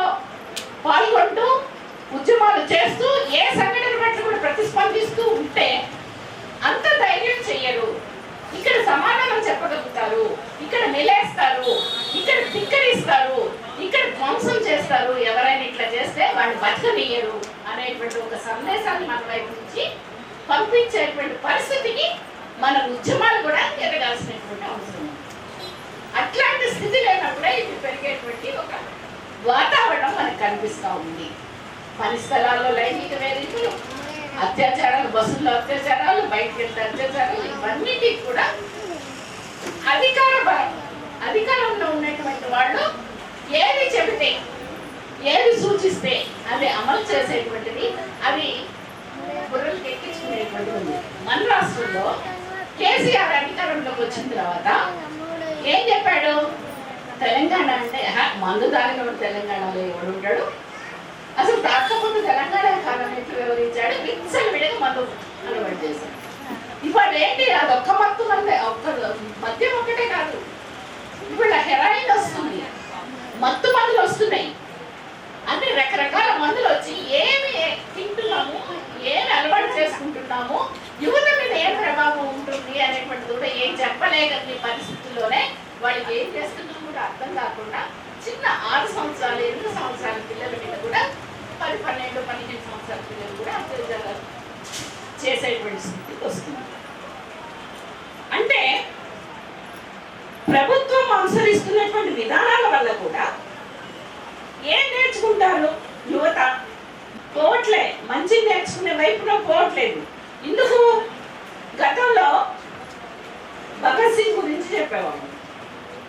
పాల్గొంటూ, ఉద్యమాలు చేస్తూ, ఏ సంఘటన పట్ల కూడా ప్రతిస్పందిస్తూ ఉంటే అంత ధైర్యం చెయ్యరు. ఇక్కడ సమాధానం చెప్పగలుగుతారు, ఇక్కడ నిలేస్తారు, ఇక్కడ ధిక్కరిస్తారు, ఇక్కడ ధ్వంసం చేస్తారు. ఎవరైనా ఇట్లా చేస్తే వాడిని బతకనియ్యరు అనేటువంటి ఒక సందేశాన్ని మన వైపు నుంచి పంపించేటువంటి పరిస్థితికి మన ఉద్యమాలు కూడా ఎదగాల్సినటువంటి అవసరం ఉంది. అట్లాంటి స్థితి లేనప్పుడే ఇది పెరిగేటువంటి ఒక వాతావరణం మనకు కనిపిస్తూ ఉంది. పని స్థలాల్లో లైంగిక వేధింపులు, అత్యాచారాలు, బస్సుల్లో అత్యాచారాలు, బయటకు వెళ్తే అత్యాచారాలు, ఇవన్నిటికీ కూడా అధికారంలో ఉన్నటువంటి వాళ్ళు ఏది చెబితే, ఏది సూచిస్తే అది అమలు చేసేటువంటిది, అది బుర్రలకు ఎక్కించుకునేటువంటిది ఉంది. మన రాష్ట్రంలో కేసీఆర్ అధికారంలోకి వచ్చిన తర్వాత ఏం చెప్పాడు? తెలంగాణ అంటే మందు తాగిన తెలంగాణలో ఎవడు ఉంటాడు? అసలు తాకపోతే తెలంగాణ కాలం ఎట్లు వివరించాడు? విచ్చలు విడగా మందు అలవాటు చేశారు. ఇవాళ ఏంటి అది ఒక్క మత్తు మంది ఒక్క మద్యం ఒక్కటే కాదు, ఇవాళ హెరాయిన్ వస్తుంది, మత్తు మందులు వస్తున్నాయి, అన్ని రకరకాల మందులు వచ్చి ఏమి తింటున్నాము, ఏమి అలవాటు చేసుకుంటున్నాము, యువత మీద ఏం ప్రభావం ఉంటుంది అనేటువంటిది కూడా ఏం చెప్పలేని పరిస్థితుల్లోనే వాళ్ళకి ఏం చేస్తున్నాం కూడా అర్థం కాకుండా చిన్న 6 సంవత్సరాలు 8 సంవత్సరాల పిల్లల మీద కూడా 10, 12, 15 సంవత్సరాల పిల్లలు కూడా అత్యాచారాలు చేసేటువంటి స్థితికి వస్తుంది. అంటే ప్రభుత్వం అనుసరిస్తున్నటువంటి విధానాల వల్ల కూడా ఏం నేర్చుకుంటారు యువత? పోవట్లే, మంచి నేర్చుకునే వైపులో పోవట్లేదు. ఇందుకు గతంలో భగత్ సింగ్ గురించి చెప్పేవాళ్ళు,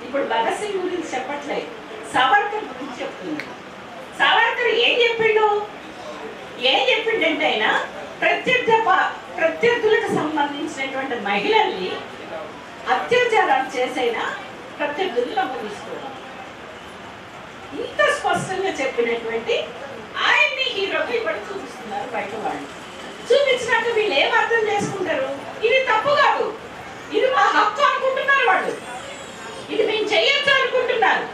ఇప్పుడు భగత్ సింగ్ గురించి చెప్పట్లేదు, సావర్కర్ గురించి చెప్తున్నారు. సావర్కర్ ఏం చెప్పిండంటే ఆయన ప్రత్యర్థులకు సంబంధించినటువంటి మహిళల్ని అత్యాచారాలు చేసైనా ప్రత్యర్థులు నమోదిస్తున్నారు. ఇంత స్పష్టంగా చెప్పినటువంటి ఆయన్ని హీరోగా ఇప్పుడు చూపిస్తున్నారు బయట వాళ్ళు. చూపించినాక వీళ్ళు ఏం అర్థం చేసుకుంటారు? ఇది తప్పు కాదు, ఇది మా హక్కు అనుకుంటున్నారు వాళ్ళు, ఇది మేము చెయ్యొచ్చు అనుకుంటున్నారు,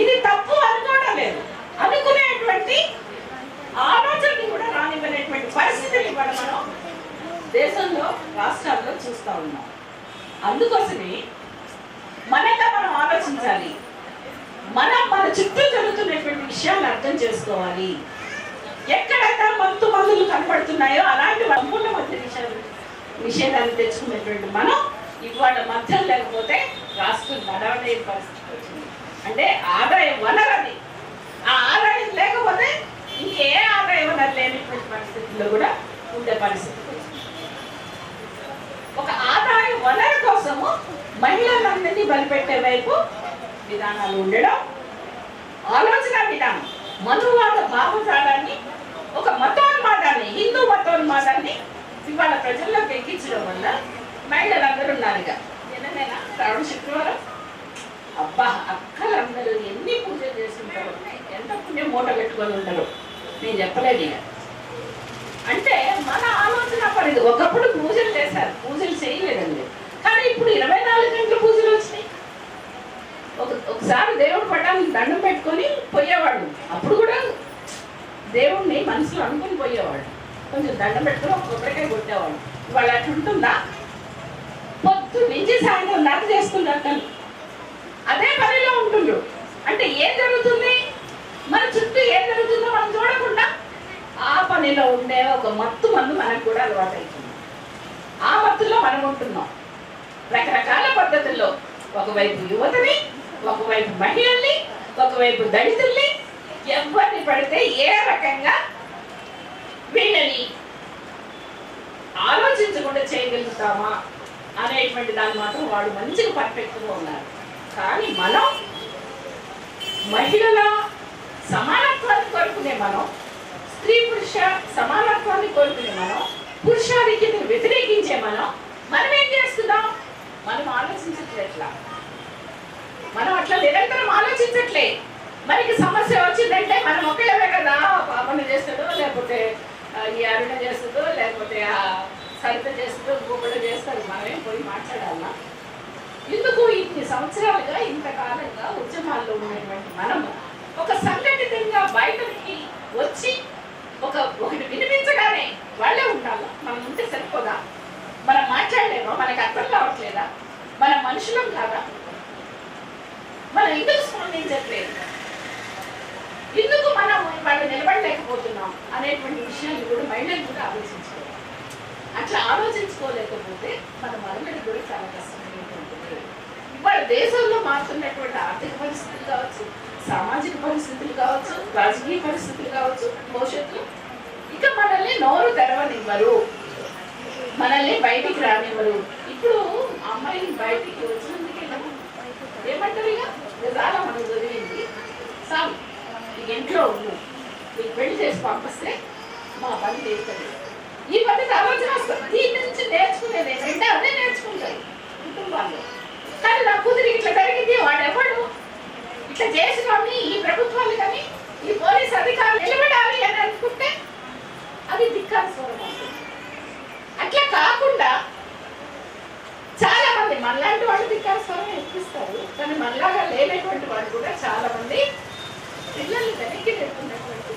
ఇది తప్పు అనుకోవడం లేదు. అనుకునేటువంటి ఆలోచనని కూడా రానివ్వనేటువంటి పరిస్థితులు ఇవాళ మనం దేశంలో రాష్ట్రాల్లో చూస్తూ ఉన్నాం. అందుకోసమే మనగా మనం ఆలోచించాలి, మన చుట్టూ జరుగుతున్నటువంటి విషయాలు అర్థం చేసుకోవాలి. ఎక్కడైతే మందులు కనబడుతున్నాయో అలాంటి సంపూర్ణ మధ్య నిషేధాన్ని తెచ్చుకునేటువంటి మనం ఇవాళ మద్యం లేకపోతే రాష్ట్రం నడవడే పరిస్థితి వచ్చింది. అంటే ఆదాయ వనరు అది, ఆ ఆదాయం లేకపోతే ఇంకే ఆదాయ వనరు లేనటువంటి పరిస్థితుల్లో కూడా ఉండే పరిస్థితి వచ్చింది. ఒక ఆదాయ వనరు కోసము మహిళలందరినీ బలిపెట్టే వైపు విధానాలు ఉండడం, ఆలోచన విధానం, మనువాద భావజాలాన్ని, ఒక మతోన్మాదాన్ని, హిందూ మతోన్మాదాన్ని ఇవాళ ప్రజల్లోకి ఎక్కించడం వల్ల మహిళలందరూ ఉన్నారుగా. నిన్ననేనా శ్రావణ శుక్రవారం, అబ్బా అక్కలందరూ ఎన్ని పూజలు చేస్తుంటారు, ఎంత పుణ్యం మూట పెట్టుకొని ఉంటారు, నేను చెప్పలేదు ఇక. అంటే మన ఆలోచన పరిధి. ఒకప్పుడు పూజలు చేశారు, పూజలు చేయలేదండి, కానీ ఇప్పుడు 24 గంటల పూజలు వచ్చినాయి. ఒకసారి దేవుడు పట్టానికి దండం పెట్టుకొని పోయేవాడు, అప్పుడు కూడా దేవుణ్ణి మనసులో అనుకుని పోయేవాడు, కొంచెం దండం పెట్టుకుని ఒక కొబ్బరికాయ కొట్టేవాడు. వాళ్ళు అట్లా ఉంటుందా? పొద్దు నుంచి సాయంత్రం దాకా చేస్తుంటారు, అదే పనిలో ఉంటుండ్రు. అంటే ఏం జరుగుతుంది, మన చుట్టూ ఏం జరుగుతుందో మనం చూడకుండా ఆ పనిలో ఉండే ఒక మత్తు మందు మనకు కూడా అలవాటు అవుతుంది. ఆ మత్తులో మనం ఉంటున్నాం రకరకాల పద్ధతుల్లో. ఒకవైపు యువతని, ఒకవైపు మహిళల్ని, ఒకవైపు దళితుల్ని, ఎవరిని పడితే ఏ రకంగా వీళ్ళని ఆలోచించకుండా చేయగలుగుతామా అనేటువంటి దాన్ని మాత్రం వాళ్ళు మంచిగా పర్ఫెక్ట్గా ఉన్నారు. కానీ మనం మహిళల సమానత్వాన్ని కోరుకునే మనం, స్త్రీ పురుష సమానత్వాన్ని కోరుకునే మనం, పురుషాధిక్యతను వ్యతిరేకించే మనం ఏం చేస్తున్నాం? మనం ఆలోచించట్లేట్లా, మనం అట్లా నిరంతరం ఆలోచించట్లే. మనకి సమస్య వచ్చిందంటే మనం ఒక్కళ్ళమే కదా, పాపన చేస్తాడో లేకపోతే ఈ అరుణ చేస్తుందో లేకపోతే ఆ సరిత చేస్తుందో ఇంకొకళ్ళు చేస్తారు, మనమేం పోయి మాట్లాడాలా? ఎందుకు ఇన్ని సంవత్సరాలుగా ఇంతకాలంగా ఉద్యమాల్లో ఉన్నటువంటి మనము ఒక సంఘటితంగా బయటకి వచ్చి ఒకటి వినిపించగానే వాళ్ళే ఉంటాము, మనం ఉంటే సరిపోదా? మనం మాట్లాడలేమా? మనకు అర్థం కావట్లేదా? మన మనుషులం కాదా? మనం ఎందుకు స్పందించట్లేదు? ఎందుకు మనం వాళ్ళు నిలబడలేకపోతున్నాం అనేటువంటి విషయాన్ని కూడా మహిళలు కూడా ఆలోచించుకోవాలి. అట్లా ఆలోచించుకోలేకపోతే మన మహిళలకు కూడా చాలా కష్టమైనటువంటి ఉంటుంది. ఇవాళ దేశంలో మారుతున్నటువంటి ఆర్థిక పరిస్థితులు కావచ్చు, సామాజిక పరిస్థితులు కావచ్చు, రాజకీయ పరిస్థితులు కావచ్చు, భవిష్యత్తులో ఇక మనల్ని నోరు తెరవనివ్వరు, మనల్ని బయటికి రానివ్వరు. ఇప్పుడు అమ్మాయిని బయటికి వచ్చినందుకే ఏమంటారు, ఇక చాలా మనం చదివింది సార్ ఇంట్లో ఉన్నాం, మీకు పెళ్లి చేసి పంపిస్తే మా పని చేస్తుంది. ఈ పని ఆలోచన వస్తుంది, దీని నుంచి నేర్చుకునేది ఏంటంటే అదే నేర్చుకుంటారు కుటుంబాల్లో. కానీ నా కూతురికి ఇట్లా జరిగింది, వాడెవడు ఇట్లా చేసినోడిని ఈ ప్రభుత్వాలు కానీ ఈ పోలీస్ అధికారులు నిలబడాలి అని అనుకుంటే అది ధిక్కార స్వరం అవుతుంది. కానీ మనలాగా లేనటువంటి వాళ్ళు కూడా చాలామంది పిల్లల్ని వెనక్కి నెట్టుకున్నటువంటి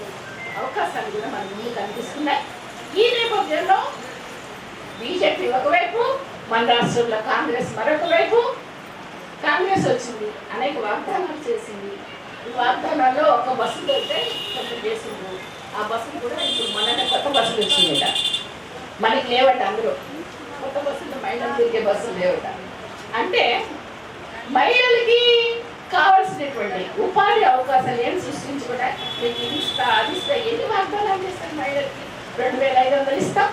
అవకాశాలు కూడా మన ముందు కనిపిస్తున్నాయి. ఈ నేపథ్యంలో బీజేపీ ఒకవైపు, మన రాష్ట్రంలో కాంగ్రెస్ మరొక వైపు. కాంగ్రెస్ వచ్చింది, అనేక వాగ్దానాలు చేసింది. ఈ వాగ్దానాల్లో ఒక బస్సులు అయితే కొంచెం చేసింది. ఆ బస్సులు కూడా ఇప్పుడు మననే కొత్త బస్సులు వచ్చిందట, మనకి లేవట. అందులో కొత్త బస్సులు మహిళలు తిరిగే బస్సులు లేవట. అంటే మహిళలకి కావాల్సినటువంటి ఉపాధి అవకాశాలు ఏం సృష్టించుకుంటా, మీకు ఇది ఇస్తా అది ఇస్తా, ఎన్ని వాగ్దానాలు చేస్తాను మహిళలకి. 2500 ఇస్తాం,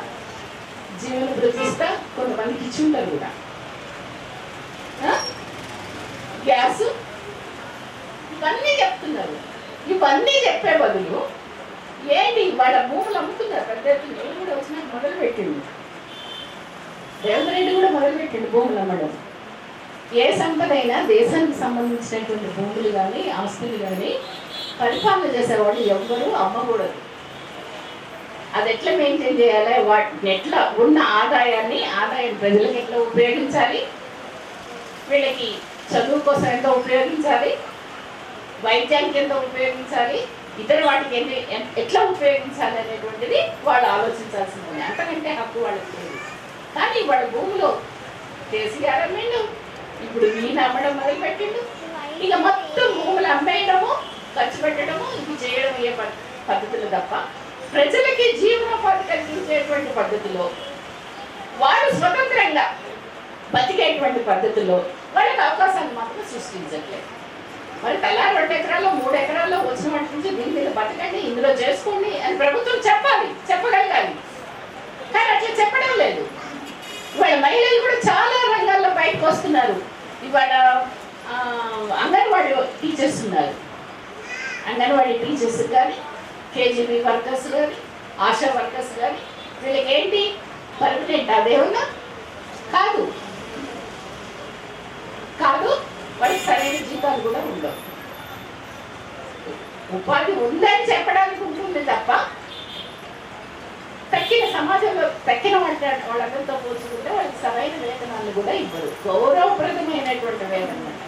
జీవన భృతి ఇస్తా, కొంతమందికి ఇచ్చి ఉంటారు కూడా, గ్యాస్, ఇవన్నీ చెప్తున్నారు. ఇవన్నీ చెప్పే బదులు ఏంటి వాళ్ళ భూములు అమ్ముతున్నారు. పెద్ద ఎత్తున నేను కూడా వచ్చినాక మొదలుపెట్టిండు, రేవంత్ రెడ్డి కూడా మొదలుపెట్టిండు భూములు అమ్మడం. ఏ సంపద అయినా దేశానికి సంబంధించినటువంటి భూములు కానీ ఆస్తులు కానీ పరిపాలన చేసేవాళ్ళు ఎవ్వరూ అమ్మకూడదు. అది ఎట్లా మెయింటైన్ చేయాలి, వాటిని ఎట్లా ఉన్న ఆదాయం ప్రజలకు ఎట్లా ఉపయోగించాలి, వీళ్ళకి చదువు కోసం ఎంత ఉపయోగించాలి, వైద్యానికి ఎంత ఉపయోగించాలి, ఇతర వాటికి ఎట్లా ఉపయోగించాలి అనేటువంటిది వాళ్ళు ఆలోచించాల్సింది. అంతకంటే హక్కు వాళ్ళకి లేదు. కానీ వాళ్ళ భూమిలో కేసీఆర్ అమ్మిండు, ఇప్పుడు ఈయన అమ్మడం మొదలుపెట్టిండు. ఇక మొత్తం భూములు అమ్మేయడము, ఖర్చు పెట్టడము, ఇది చేయడం ఏ పద్ధతులు తప్ప ప్రజలకి జీవనోపాధి కలిగించేటువంటి పద్ధతిలో, వారు స్వతంత్రంగా బతికేటువంటి పద్ధతిలో వాళ్ళకి అవకాశాన్ని మాత్రం సృష్టించట్లేదు. మరి తలా 2 ఎకరాల్లో 3 ఎకరాల్లో వచ్చిన వాటి నుంచి దీని మీద బతకండి, ఇందులో చేసుకోండి అని ప్రభుత్వం చెప్పాలి, చెప్పగలగాలి. కానీ అట్లా చెప్పడం లేదు. ఇవాళ మహిళలు కూడా చాలా రంగాల్లో బయటకు వస్తున్నారు. ఇవాళ అంగన్వాడీ టీచర్స్ ఉన్నారు, అంగన్వాడీ టీచర్స్ కానీ, కేజీబీ వర్కర్స్ కానీ, ఆశా వర్కర్స్ కానీ, వీళ్ళకి ఏంటి పర్మనెంట్ అదేమన్నా కాదు కాదు వాడికి సరైన జీతాలు కూడా ఉండవు. ఉపాధి ఉందని చెప్పడానికి ఉంటుంది తప్ప తక్కిన సమాజంలో తక్కిన వాళ్ళందరితో పోల్చుకుంటే వాళ్ళకి సరైన వేతనాలు కూడా ఇవ్వరు. గౌరవప్రదమైనటువంటి వేతనం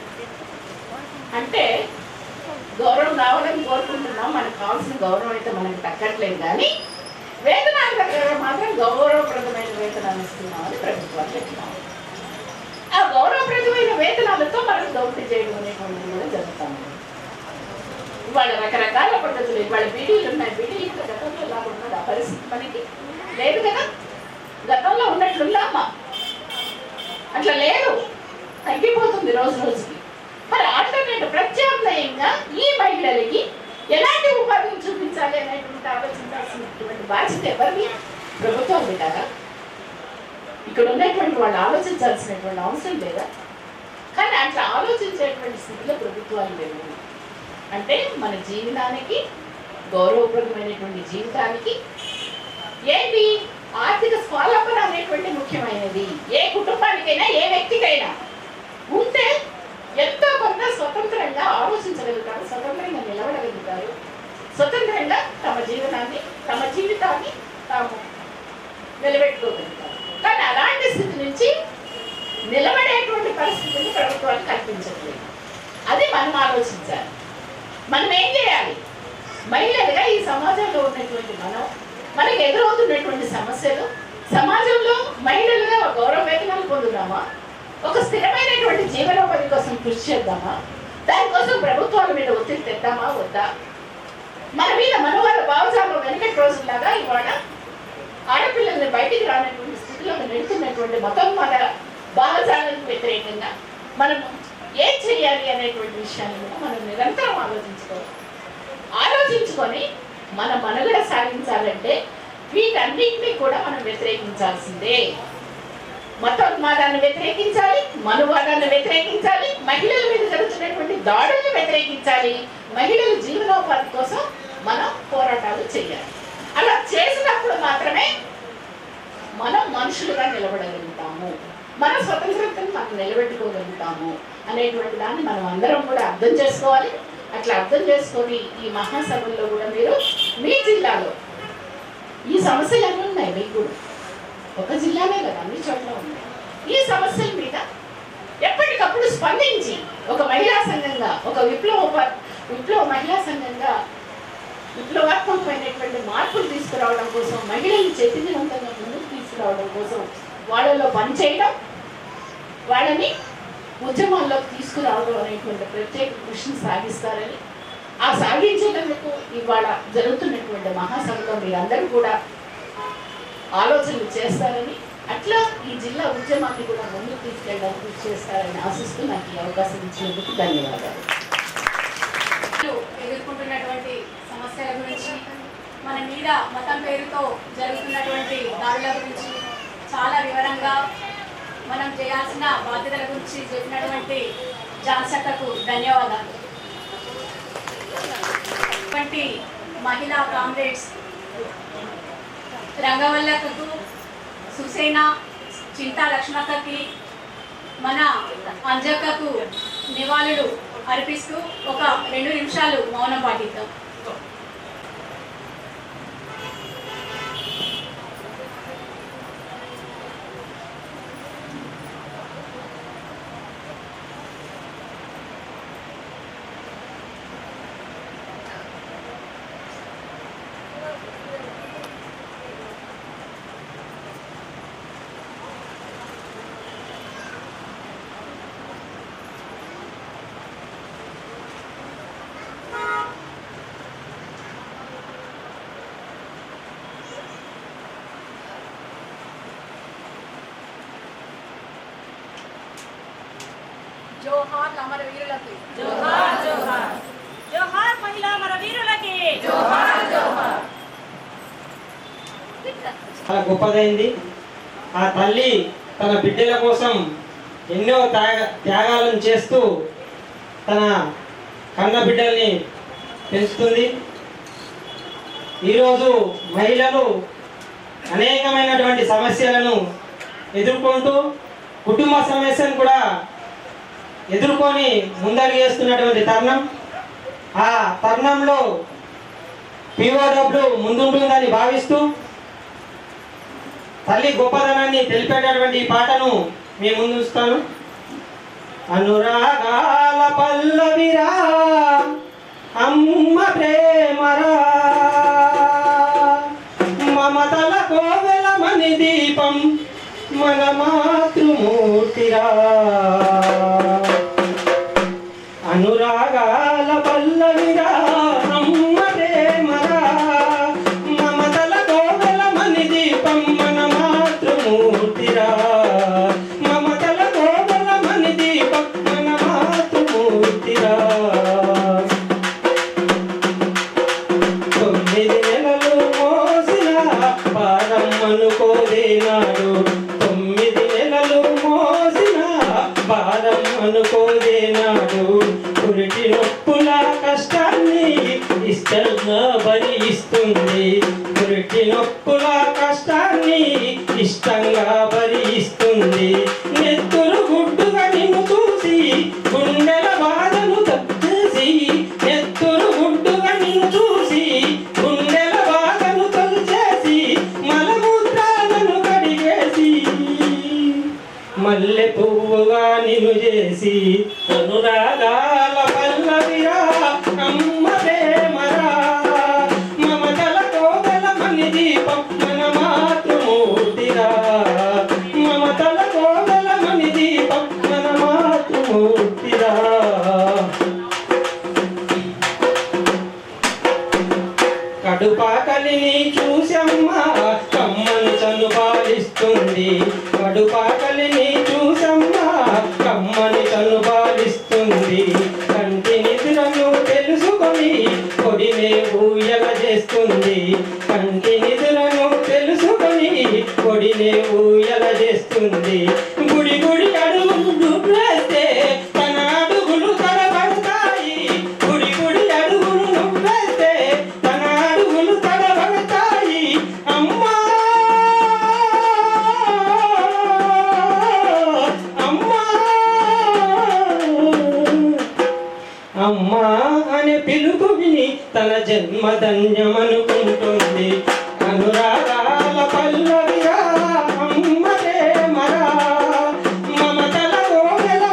అంటే గౌరవం కావాలని కోరుకుంటున్నాం, మనకు కావాల్సిన గౌరవం అయితే మనకు తగ్గట్లేదు. కానీ వేతనాల దగ్గర మాత్రం గౌరవప్రదమైన వేతనాలు ఇస్తున్నామని ప్రభుత్వాలు చెప్తున్నాము. ఆ గౌరవప్రదమైన వేతనాలతో మనం దౌత్యం చేయడం అనేటువంటిది కూడా జరుగుతాము. ఇవాళ రకరకాల పద్ధతులు, ఇవాళ బీడీలు ఉన్నాయి. బీడీలు గతంలో ఎలా ఉన్నది ఆ పరిస్థితి మనకి లేదు కదా. గతంలో ఉన్నట్లుందమ్మా, అట్లా లేదు, తగ్గిపోతుంది రోజు రోజుకి. మరి ఆల్టర్నేటివ్ ప్రత్యామ్నాయంగా ఈ మహిళలకి ఎలాంటి ఉపాధిని చూపించాలి అనేటువంటి ఆలోచించాల్సినటువంటి బాధ్యత ఎవరిది? ప్రభుత్వం పెట్టారా? ఇక్కడ ఉన్నటువంటి వాళ్ళు ఆలోచించాల్సినటువంటి అవసరం లేదా? కానీ అట్లా ఆలోచించేటువంటి స్థితిలో ప్రభుత్వాలు లేవు. అంటే మన జీవితానికి, గౌరవప్రదమైనటువంటి జీవితానికి ఏంటి ఆర్థిక స్వావలంబన అనేటువంటి ముఖ్యమైనది. ఏ కుటుంబానికైనా ఏ వ్యక్తికైనా ఉంటే ఎంతో కొంత స్వతంత్రంగా ఆలోచించగలుగుతారు, స్వతంత్రంగా నిలబడగలుగుతారు, స్వతంత్రంగా తమ జీవితాన్ని తాము నిలబెట్టుకోగలుగుతారు. కానీ అలాంటి స్థితి నుంచి నిలబడేటువంటి పరిస్థితిని ప్రభుత్వాలు కల్పించట్లేదు. అది మనం ఆలోచించాలి. మనం ఏం చేయాలి? మహిళలుగా ఈ సమాజంలో ఉన్నటువంటి మనకు ఎదురవుతున్నటువంటి సమస్యలు, సమాజంలో మహిళలుగా గౌరవ వేతనాలు పొందుదామా, ఒక స్థిరమైనటువంటి జీవనోపాధి కోసం కృషి చేద్దామా, దానికోసం ప్రభుత్వాల మీద ఒత్తిడి తెద్దామా వద్దా? మన మీద మనవాళ్ళ భావజాలం వెనకటి రోజుల్లాగా ఇవాళ ఆడపిల్లల్ని బయటికి రానటువంటి స్థితిలో నెడుతున్నటువంటి మతోన్మాద భావజాలకు వ్యతిరేకంగా మనం ఏం చేయాలి అనేటువంటి విషయాన్ని కూడా మనం నిరంతరం ఆలోచించుకొని మన మనుగడ సాగించాలంటే వీటన్నింటినీ కూడా మనం వ్యతిరేకించాల్సిందే. మతోన్మాదాన్ని వ్యతిరేకించాలి, మనువాదాన్ని వ్యతిరేకించాలి, మహిళల మీద జరుగుతున్నటువంటి దాడులను వ్యతిరేకించాలి, మహిళల జీవనోపాధి కోసం మనం పోరాటాలు చేయాలి. అలా చేసినప్పుడు మాత్రమే మనం మనుషులుగా నిలబడగలుగుతాము, మన స్వతంత్రతను మనం నిలబెట్టుకోగలుగుతాము అనేటువంటి దాన్ని మనం అందరం కూడా అర్థం చేసుకోవాలి. అట్లా అర్థం చేసుకొని ఈ మహాసభల్లో కూడా మీరు మీ జిల్లాలో ఈ సమస్యలు అన్నీ ఉన్నాయి, మీకు కూడా ఒక జిల్లానే కదా, అన్ని చోట్ల ఉన్నాయి. ఈ సమస్యల మీద ఎప్పటికప్పుడు స్పందించి ఒక మహిళా సంఘంగా, ఒక విప్లవ మహిళా సంఘంగా విప్లవాత్మకమైనటువంటి మార్పులు తీసుకురావడం కోసం, మహిళల్ని చైతన్యవంతంగా ముందుకు తీసుకురావడం కోసం వాళ్ళలో పనిచేయడం, వాళ్ళని ఉద్యమాల్లోకి తీసుకురావడం అనేటువంటి ప్రత్యేక కృషిని సాగిస్తారని, ఆ సాగించేందుకు ఇవాళ జరుగుతున్నటువంటి మహాసభలో మీరందరూ కూడా ఆలోచనలు చేస్తారని, అట్లా ఈ జిల్లా ఉద్యమాన్ని కూడా ముందుకు తీసుకెళ్ళడానికి కృషి చేస్తారని ఆశిస్తూ నాకు ఈ అవకాశం ఇచ్చినందుకు ధన్యవాదాలు. ఎదుర్కొంటున్నటువంటి సమస్యల గురించి, మన మీద మతం పేరుతో జరుగుతున్నటువంటి దాడుల గురించి చాలా వివరంగా మనం చేయాల్సిన బాధ్యతల గురించి చెప్పినటువంటి జాన్సక్కకు ధన్యవాదాలు. ఇటువంటి మహిళా కామ్రేడ్స్ రంగవల్లకకు, సుసేన, చింతా లక్ష్మక్కకి, మన అంజక్కకు నివాళులు అర్పిస్తూ ఒక 2 నిమిషాలు మౌనం పాటిద్దాం. జోహార్ అమరవీరులకి, జోహార్ జోహార్, జోహార్ మహిళా అమరవీరులకి, జోహార్ జోహార్. చాలా గొప్పదైంది. ఆ తల్లి తన బిడ్డల కోసం ఎన్నో త్యాగాలను చేస్తూ తన కన్న బిడ్డల్ని పెంచుతుంది. ఈరోజు మహిళలు అనేకమైనటువంటి సమస్యలను ఎదుర్కొంటూ కుటుంబ సమస్యను కూడా ఎదుర్కొని ముందడుగు వేస్తున్నటువంటి తరుణం. ఆ తరుణంలో పిఓడబ్ల్యూ ముందుంటుందని భావిస్తూ తల్లి గొప్పదనాన్ని తెలిపేటటువంటి ఈ పాటను మీ ముందు ఉంచుతాను. అనురాగాల పల్లవిరా అమ్మ ప్రేమరా, మమతల కోవెలమని దీపం మన మాతృమూర్తిరా. అనురాగాల పల్లవిరా అమ్మ ప్రేమరా, మమతల కోవెలమని దీపం మన మాతృమూర్తిరా. మమతల కోవెలమని దీపం మన మాతృమూర్తిరా. 9 నెలలు మోసిన భారం అనుకోదేనాడు, 9 నెలలు మోసిన భారం అనుకోదేనాడు. పురిటి నొప్పుల కష్టాన్ని ఇష్టంగా భరిస్తుంది, పురిటి నొప్పుల కష్టాన్ని ఇష్టంగా భరిస్తుంది. నెత్తురు గుడ్డుగా నిన్ను చూసి గుండెల బాధను తప్పేసి, నెత్తురు గుడ్డుగా నిన్ను చూసి గుండెల బాధను తొలిచేసి, మలమూత్రాలను కడిగేసి మల్లె పువ్వుగా నిన్ను చేసి. అనురాగాల పల్లవిరా అమ్మ ప్రేమరా, మమతల కోవెలమని దీపం మన మాతృమూర్తిరా. మమతల కోవెలమని దీపం మన మాతృమూర్తిరా. కడుపాకలిని చూసమ్మా కమ్మను చనుబాలిస్తుంది, కడుపాకలిని చూసమ్మా కమ్మని చనుబాలిస్తుంది. కంటి నిద్రను తెలుసుకొని కొడినే ఊయల చేస్తుంది, కంటి నిద్రను తెలుసుకొని కొడినే ఊయల చేస్తుంది. గుడి గుడి అడుగులు వేస్తే తన అడుగులు తడబడతాయి, గుడి గుడి అడుగులు వేస్తే తన అడుగులు తడబడతాయి. అమ్మా అమ్మా అమ్మా అనే పిలుపు విని తన జన్మ ధన్యమనుకుంటుంది. అనురాగాల పల్లవిరా అమ్మ ప్రేమరా, మమతల కోవెల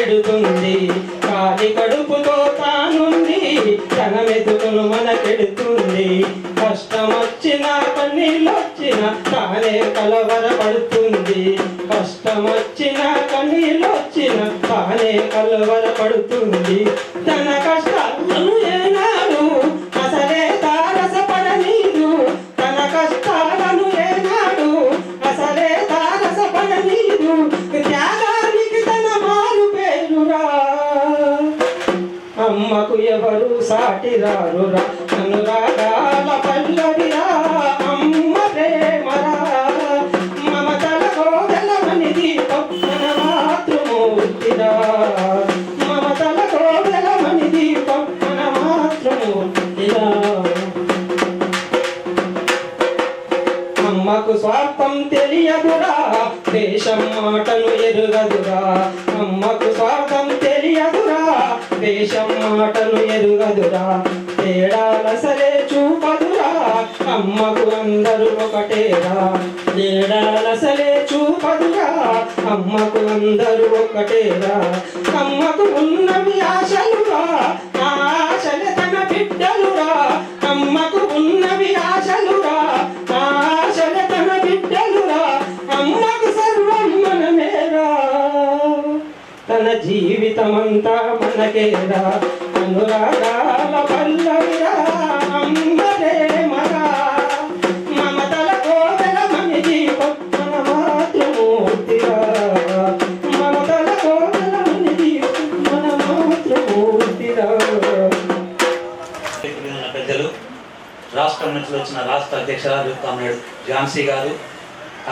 పెడుతుంది. కాలి కడుపుతో తానుంది తన మెతుకును మనకెడుతుంది. కష్టం వచ్చినా కన్నీళ్ళొచ్చినా తానే కలవరపడుతుంది. కష్టం వచ్చినా కన్నీళ్ళొచ్చినా తానే కలవరపడుతుంది. తన కష్టాలను ఏనాడు అసలే తారసపడనీదు. తన కష్టాలను ఏనాడు అసలే తారసపడనీదు. త్యాగానికి తన మారు పేరురా. అమ్మకు ఎవరు సాటి రారురా. అనురాగాల పల్లవిరా అమ్మ ప్రేమరా. మమతల కోవెలమని దీపం మన మాతృమూర్తిరా. మమతల కోవెలమని దీపం మన మాతృమూర్తిరా. అమ్మకు స్వార్థం తెలియదురా, దేశం మాటను ఎరుగదురా. అమ్మకు స్వార్థం తెలియదురా, దేశం మాటను ఎరుగదురా. తేడాలసలే చూపదురా, అమ్మకు అందరూ ఒకటేరా. తేడాలసలే చూపదురా, అమ్మకు అందరూ ఒకటేరా. అమ్మకు ఉన్నవి ఆశలురా, ఆ ఆశలే తన బిడ్డలురా. అమ్మకు ఉన్నవి ఆశలురా, ఆ ఆశలే తన బిడ్డలురా. అమ్మకు సర్వం మనమేరా, తన జీవితమంతా మనకేరా. అనురాగాల పల్లవిరా అమ్మ ప్రేమరా. మమతల కోవెలమని దీపం మన మాతృమూర్తిరా. మమతల కోవెలమని దీపం మన మాతృమూర్తిరా. పెద్దలు, రాష్ట్రం నుంచి వచ్చిన రాష్ట్ర అధ్యక్షురాలు కామ్రేడ్ ఝాన్సీ గారు,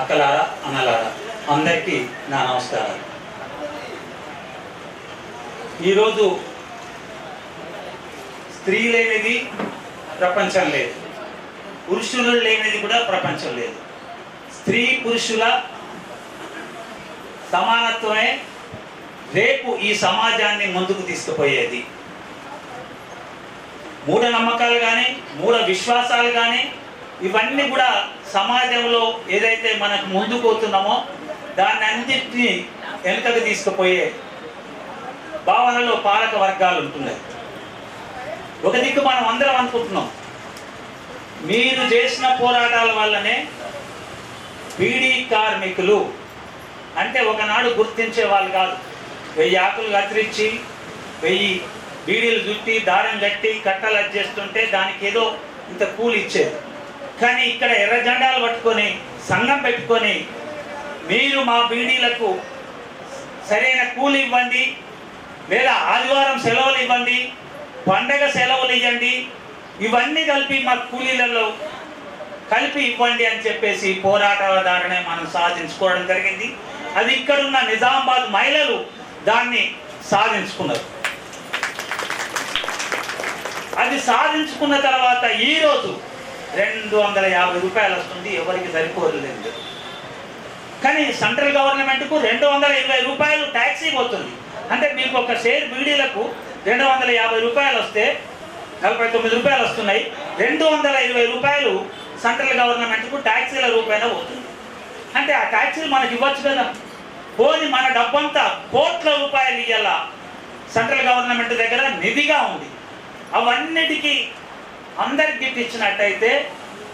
అక్కలారా అన్నలారా అందరికీ నా నమస్కారాలు. ఈరోజు స్త్రీ లేనిది ప్రపంచం లేదు, పురుషులు లేనిది కూడా ప్రపంచం లేదు. స్త్రీ పురుషుల సమానత్వమే రేపు ఈ సమాజాన్ని ముందుకు తీసుకుపోయేది. మూఢనమ్మకాలు కానీ మూఢ విశ్వాసాలు కానీ ఇవన్నీ కూడా సమాజంలో ఏదైతే మనకు ముందుకు పోతున్నామో దాన్ని అన్నింటినీ వెనుకకు తీసుకుపోయే భావనలో పాలక వర్గాలు ఉంటున్నాయి. ఒక దిక్కు మనం అందరం అనుకుంటున్నాం, మీరు చేసిన పోరాటాల వల్లనే బీడీ కార్మికులు అంటే ఒకనాడు గుర్తించే వాళ్ళు కాదు. 1000 ఆకులు కత్తిరించి 1000 బీడీలు చుట్టి దారం కట్టి కట్టలు అడ్జేస్తుంటే దానికి ఏదో ఇంత కూలి ఇచ్చేది. కానీ ఇక్కడ ఎర్ర జెండాలు పట్టుకొని సంఘం పెట్టుకొని మీరు మా బీడీలకు సరైన కూలి ఇవ్వండి, లేదా ఆదివారం సెలవులు ఇవ్వండి, పండగ సెలవులు ఇవ్వండి, ఇవన్నీ కలిపి మా కూలీలలో కలిపి ఇవ్వండి అని చెప్పేసి పోరాటాల ద్వారానే మనం సాధించుకోవడం జరిగింది. అది ఇక్కడున్న నిజామాబాద్ మహిళలు దాన్ని సాధించుకున్నారు. అది సాధించుకున్న తర్వాత ఈరోజు 250 రూపాయలు వస్తుంది, ఎవరికి సరిపోలేదు. కానీ సెంట్రల్ గవర్నమెంట్కు 220 రూపాయలు ట్యాక్సీ పోతుంది. అంటే మీకు ఒక షేర్ బీడీలకు 250 రూపాయలు వస్తే 49 రూపాయలు వస్తున్నాయి. 220 రూపాయలు సెంట్రల్ గవర్నమెంట్కు ట్యాక్సీల రూపాయన పోతుంది. అంటే ఆ ట్యాక్సీలు మనకి ఇవ్వచ్చు కదా. పోని మన డబ్బంతా కోట్ల రూపాయలు ఇయ్యాల సెంట్రల్ గవర్నమెంట్ దగ్గర నిధిగా ఉంది. అవన్నిటికీ అందరికి గిఫ్ట్ ఇచ్చినట్టయితే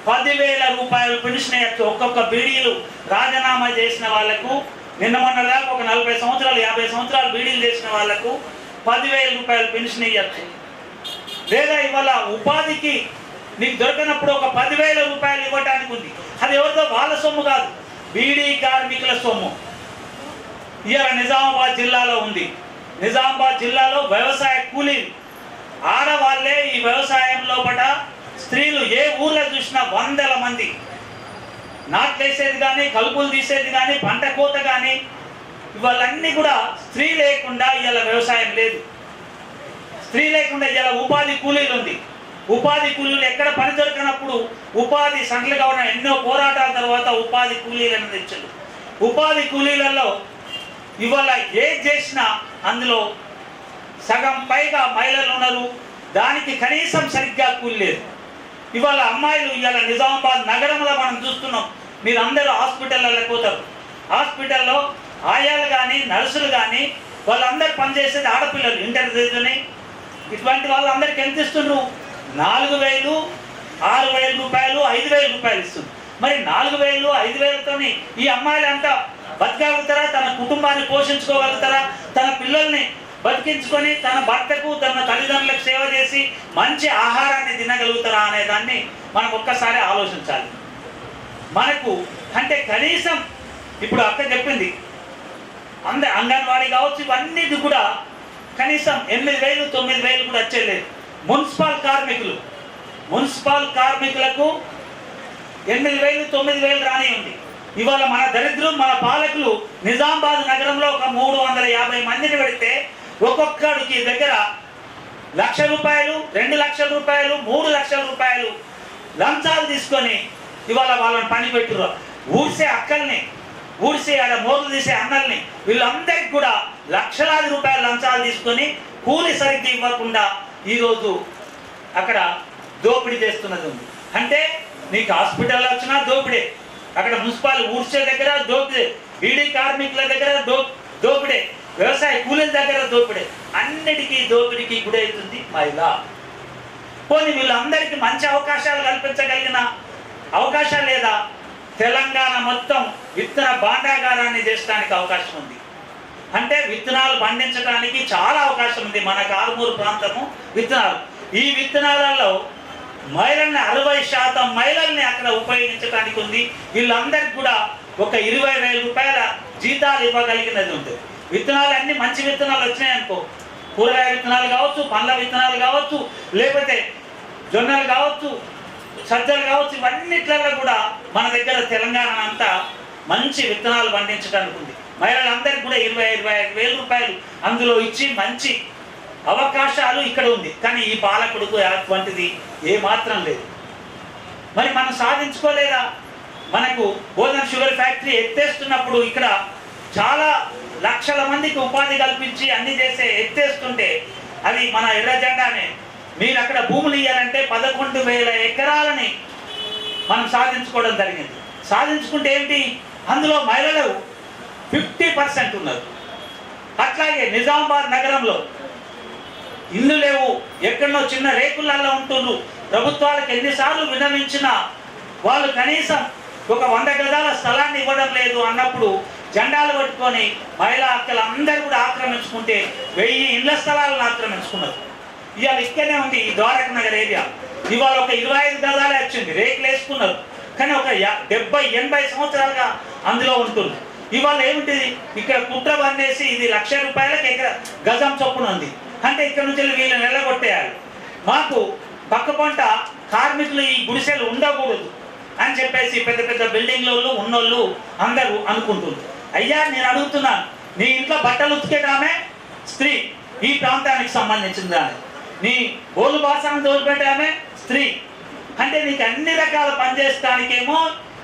10,000 రూపాయలు పెన్షన్ ఇవ్వచ్చు. ఒక్కొక్క బీడీలు రాజీనామా చేసిన వాళ్లకు, నిన్న మొన్న దాకా ఒక 40 సంవత్సరాలు 50 సంవత్సరాలు బీడీలు చేసిన వాళ్లకు 10,000 రూపాయలు పెన్షన్ ఇవ్వచ్చు. లేదా ఇవాళ ఉపాధికి నీకు దొరకనప్పుడు ఒక 10,000 రూపాయలు ఇవ్వడానికి ఉంది. అది ఎవరితో వాళ్ళ సొమ్ము కాదు, బీడీ కార్మికుల సొమ్ము. ఇవాళ నిజామాబాద్ జిల్లాలో ఉంది. నిజామాబాద్ జిల్లాలో వ్యవసాయ కూలీలు ఆడవాళ్లే ఈ వ్యవసాయం లోపల, స్త్రీలు ఏ ఊర్లో చూసినా 100ల మంది. నాట్లేసేది కానీ, కలుపులు తీసేది కానీ, పంట కోత కానీ, ఇవన్నీ కూడా స్త్రీ లేకుండా ఇవాళ వ్యవసాయం లేదు. స్త్రీ లేకుండా ఇవాళ ఉపాధి కూలీలు ఉంది. ఉపాధి కూలీలు ఎక్కడ పని దొరికినప్పుడు ఉపాధి సెంట్రల్ గవర్నమెంట్ ఎన్నో పోరాటాల తర్వాత ఉపాధి కూలీలను తెచ్చారు. ఉపాధి కూలీలలో ఇవాళ ఏది చేసినా అందులో సగం పైగా మహిళలు ఉన్నారు. దానికి కనీసం సరిగ్గా కూలి లేదు. ఇవాళ అమ్మాయిలు ఇవాళ నిజామాబాద్ నగరంలో మనం చూస్తున్నాం. మీరు అందరూ హాస్పిటల్లో పోతారు. హాస్పిటల్లో ఆయాలు కానీ, నర్సులు కానీ వాళ్ళందరూ పనిచేసేది ఆడపిల్లలు, ఇంటర్ చదువుని ఇటువంటి వాళ్ళందరికీ ఎంత ఇస్తుండ్రు? 4,000, 6,000 రూపాయలు, 5,000 రూపాయలు ఇస్తుంది. మరి 4,000, 5,000తోని ఈ అమ్మాయిలు అంతా బతకగలుగుతారా? తన కుటుంబాన్ని పోషించుకోగలుగుతారా? తన పిల్లల్ని బతికించుకొని తన భర్తకు తన తల్లిదండ్రులకు సేవ చేసి మంచి ఆహారాన్ని తినగలుగుతారా అనే దాన్ని మనం ఒక్కసారి ఆలోచించాలి. మనకు అంటే కనీసం ఇప్పుడు అక్క చెప్పింది అంగన్వాడీ కావచ్చు, ఇవన్నీ కూడా కనీసం 8,000, 9,000 కూడా వచ్చేలేదు. మున్సిపల్ కార్మికులకు 8,000, 9,000 రాని ఉంది. ఇవాళ మన దరిద్రం, మన పాలకులు నిజామాబాద్ నగరంలో ఒక 350 మందిని పెడితే ఒక్కొక్కడికి దగ్గర ₹1,00,000, ₹2,00,000, ₹3,00,000 లంచాలు తీసుకొని ఇవాళ వాళ్ళని పని పెట్టుర్రు. ఊడ్సే అక్కల్ని, ఊడ్సే ఆడ మోర్లు తీసే అన్నల్ని, వీళ్ళందరికీ కూడా లక్షలాది రూపాయలు లంచాలు తీసుకొని కూలి సరిగ్గా ఇవ్వకుండా ఈరోజు అక్కడ దోపిడీ చేస్తున్నది ఉంది. అంటే నీకు హాస్పిటల్ వచ్చినా దోపిడే, అక్కడ మున్సిపల్ ఊడ్చే దగ్గర దోపిడే, బీడీ కార్మికుల దగ్గర దోపిడే, వ్యవసాయ కూలీల దగ్గర దోపిడే, అన్నిటికీ దోపిడీకి గురవుతుంది మహిళ. పోనీ వీళ్ళందరికీ మంచి అవకాశాలు కల్పించగలిగిన అవకాశం లేదా? తెలంగాణ మొత్తం విత్తన భాండాగారాన్ని చేసడానికి అవకాశం ఉంది. అంటే విత్తనాలు పండించడానికి చాలా అవకాశం ఉంది. మన కారుమూరు ప్రాంతము విత్తనాలు, ఈ విత్తనాలలో మహిళల్ని 60% మహిళల్ని అక్కడ ఉపయోగించడానికి ఉంది. వీళ్ళందరికీ కూడా ఒక 20,000 రూపాయల జీతాలు ఇవ్వగలిగినది ఉంటుంది. విత్తనాలు అన్ని మంచి విత్తనాలు వచ్చినాయనుకో, కూరగాయ విత్తనాలు కావచ్చు, పండ్ల విత్తనాలు కావచ్చు, లేకపోతే జొన్నలు కావచ్చు, సజ్జలు కావచ్చు, ఇవన్నిట్లలో కూడా మన దగ్గర తెలంగాణ అంతా మంచి విత్తనాలు పండించడానికి ఉంది. మహిళలందరికీ కూడా 20,000-25,000 రూపాయలు అందులో ఇచ్చి మంచి అవకాశాలు ఇక్కడ ఉంది. కానీ ఈ పాలకుడికి అటువంటిది ఏమాత్రం లేదు. మరి మనం సాధించుకోలేదా? మనకు గోధన్ షుగర్ ఫ్యాక్టరీ ఎత్తేస్తున్నప్పుడు ఇక్కడ చాలా లక్షల మందికి ఉపాధి కల్పించి అన్ని చేసే ఎత్తేస్తుంటే అది మన ఎర్ర జెండానే. మీరు అక్కడ భూములు ఇవ్వాలంటే 11,000 ఎకరాలని మనం సాధించుకోవడం జరిగింది. సాధించుకుంటే ఏంటి? అందులో మహిళలు 50% ఉన్నారు. అట్లాగే నిజామాబాద్ నగరంలో ఇల్లు లేవు, ఎక్కడో చిన్న రేకులలో ఉంటున్నారు. ప్రభుత్వాలకు ఎన్నిసార్లు విన్నవించినా వాళ్ళు కనీసం ఒక 100 గజాల స్థలాన్ని ఇవ్వడం లేదు అన్నప్పుడు జెండాలు పట్టుకొని మహిళా హక్కులు అందరూ కూడా ఆక్రమించుకుంటే 1000 ఇళ్ల స్థలాలను ఆక్రమించుకున్నారు. ఇవాళ ఇక్కడనే ఉంది ఈ ద్వారక నగర్ ఏరియా. ఇవాళ ఒక 25 గజాలే వచ్చింది, రేకులు వేసుకున్నారు. కానీ ఒక 70-80 సంవత్సరాలుగా అందులో ఉంటుంది. ఇవాళ ఏమిటిది? ఇక్కడ కుట్ర బందేసి ఇది ₹1,00,000 గజం చొప్పున ఉంది. అంటే ఇక్కడ నుంచి వీళ్ళు నిలగొట్టేయాలి. మాకు పక్క పంట కార్మికులు ఈ గుడిసెలు ఉండకూడదు అని చెప్పేసి పెద్ద పెద్ద బిల్డింగ్లలో ఉన్నోళ్ళు అందరూ అనుకుంటున్నారు. అయ్యా నేను అడుగుతున్నాను, నీ ఇంట్లో బట్టలు ఉతికేటామే స్త్రీ, ఈ ప్రాంతానికి సంబంధించింది దాన్ని. నీ బోలు బాసాన్ని తోలిపెట్టామే స్త్రీ. అంటే నీకు అన్ని రకాల పనిచేయడానికేమో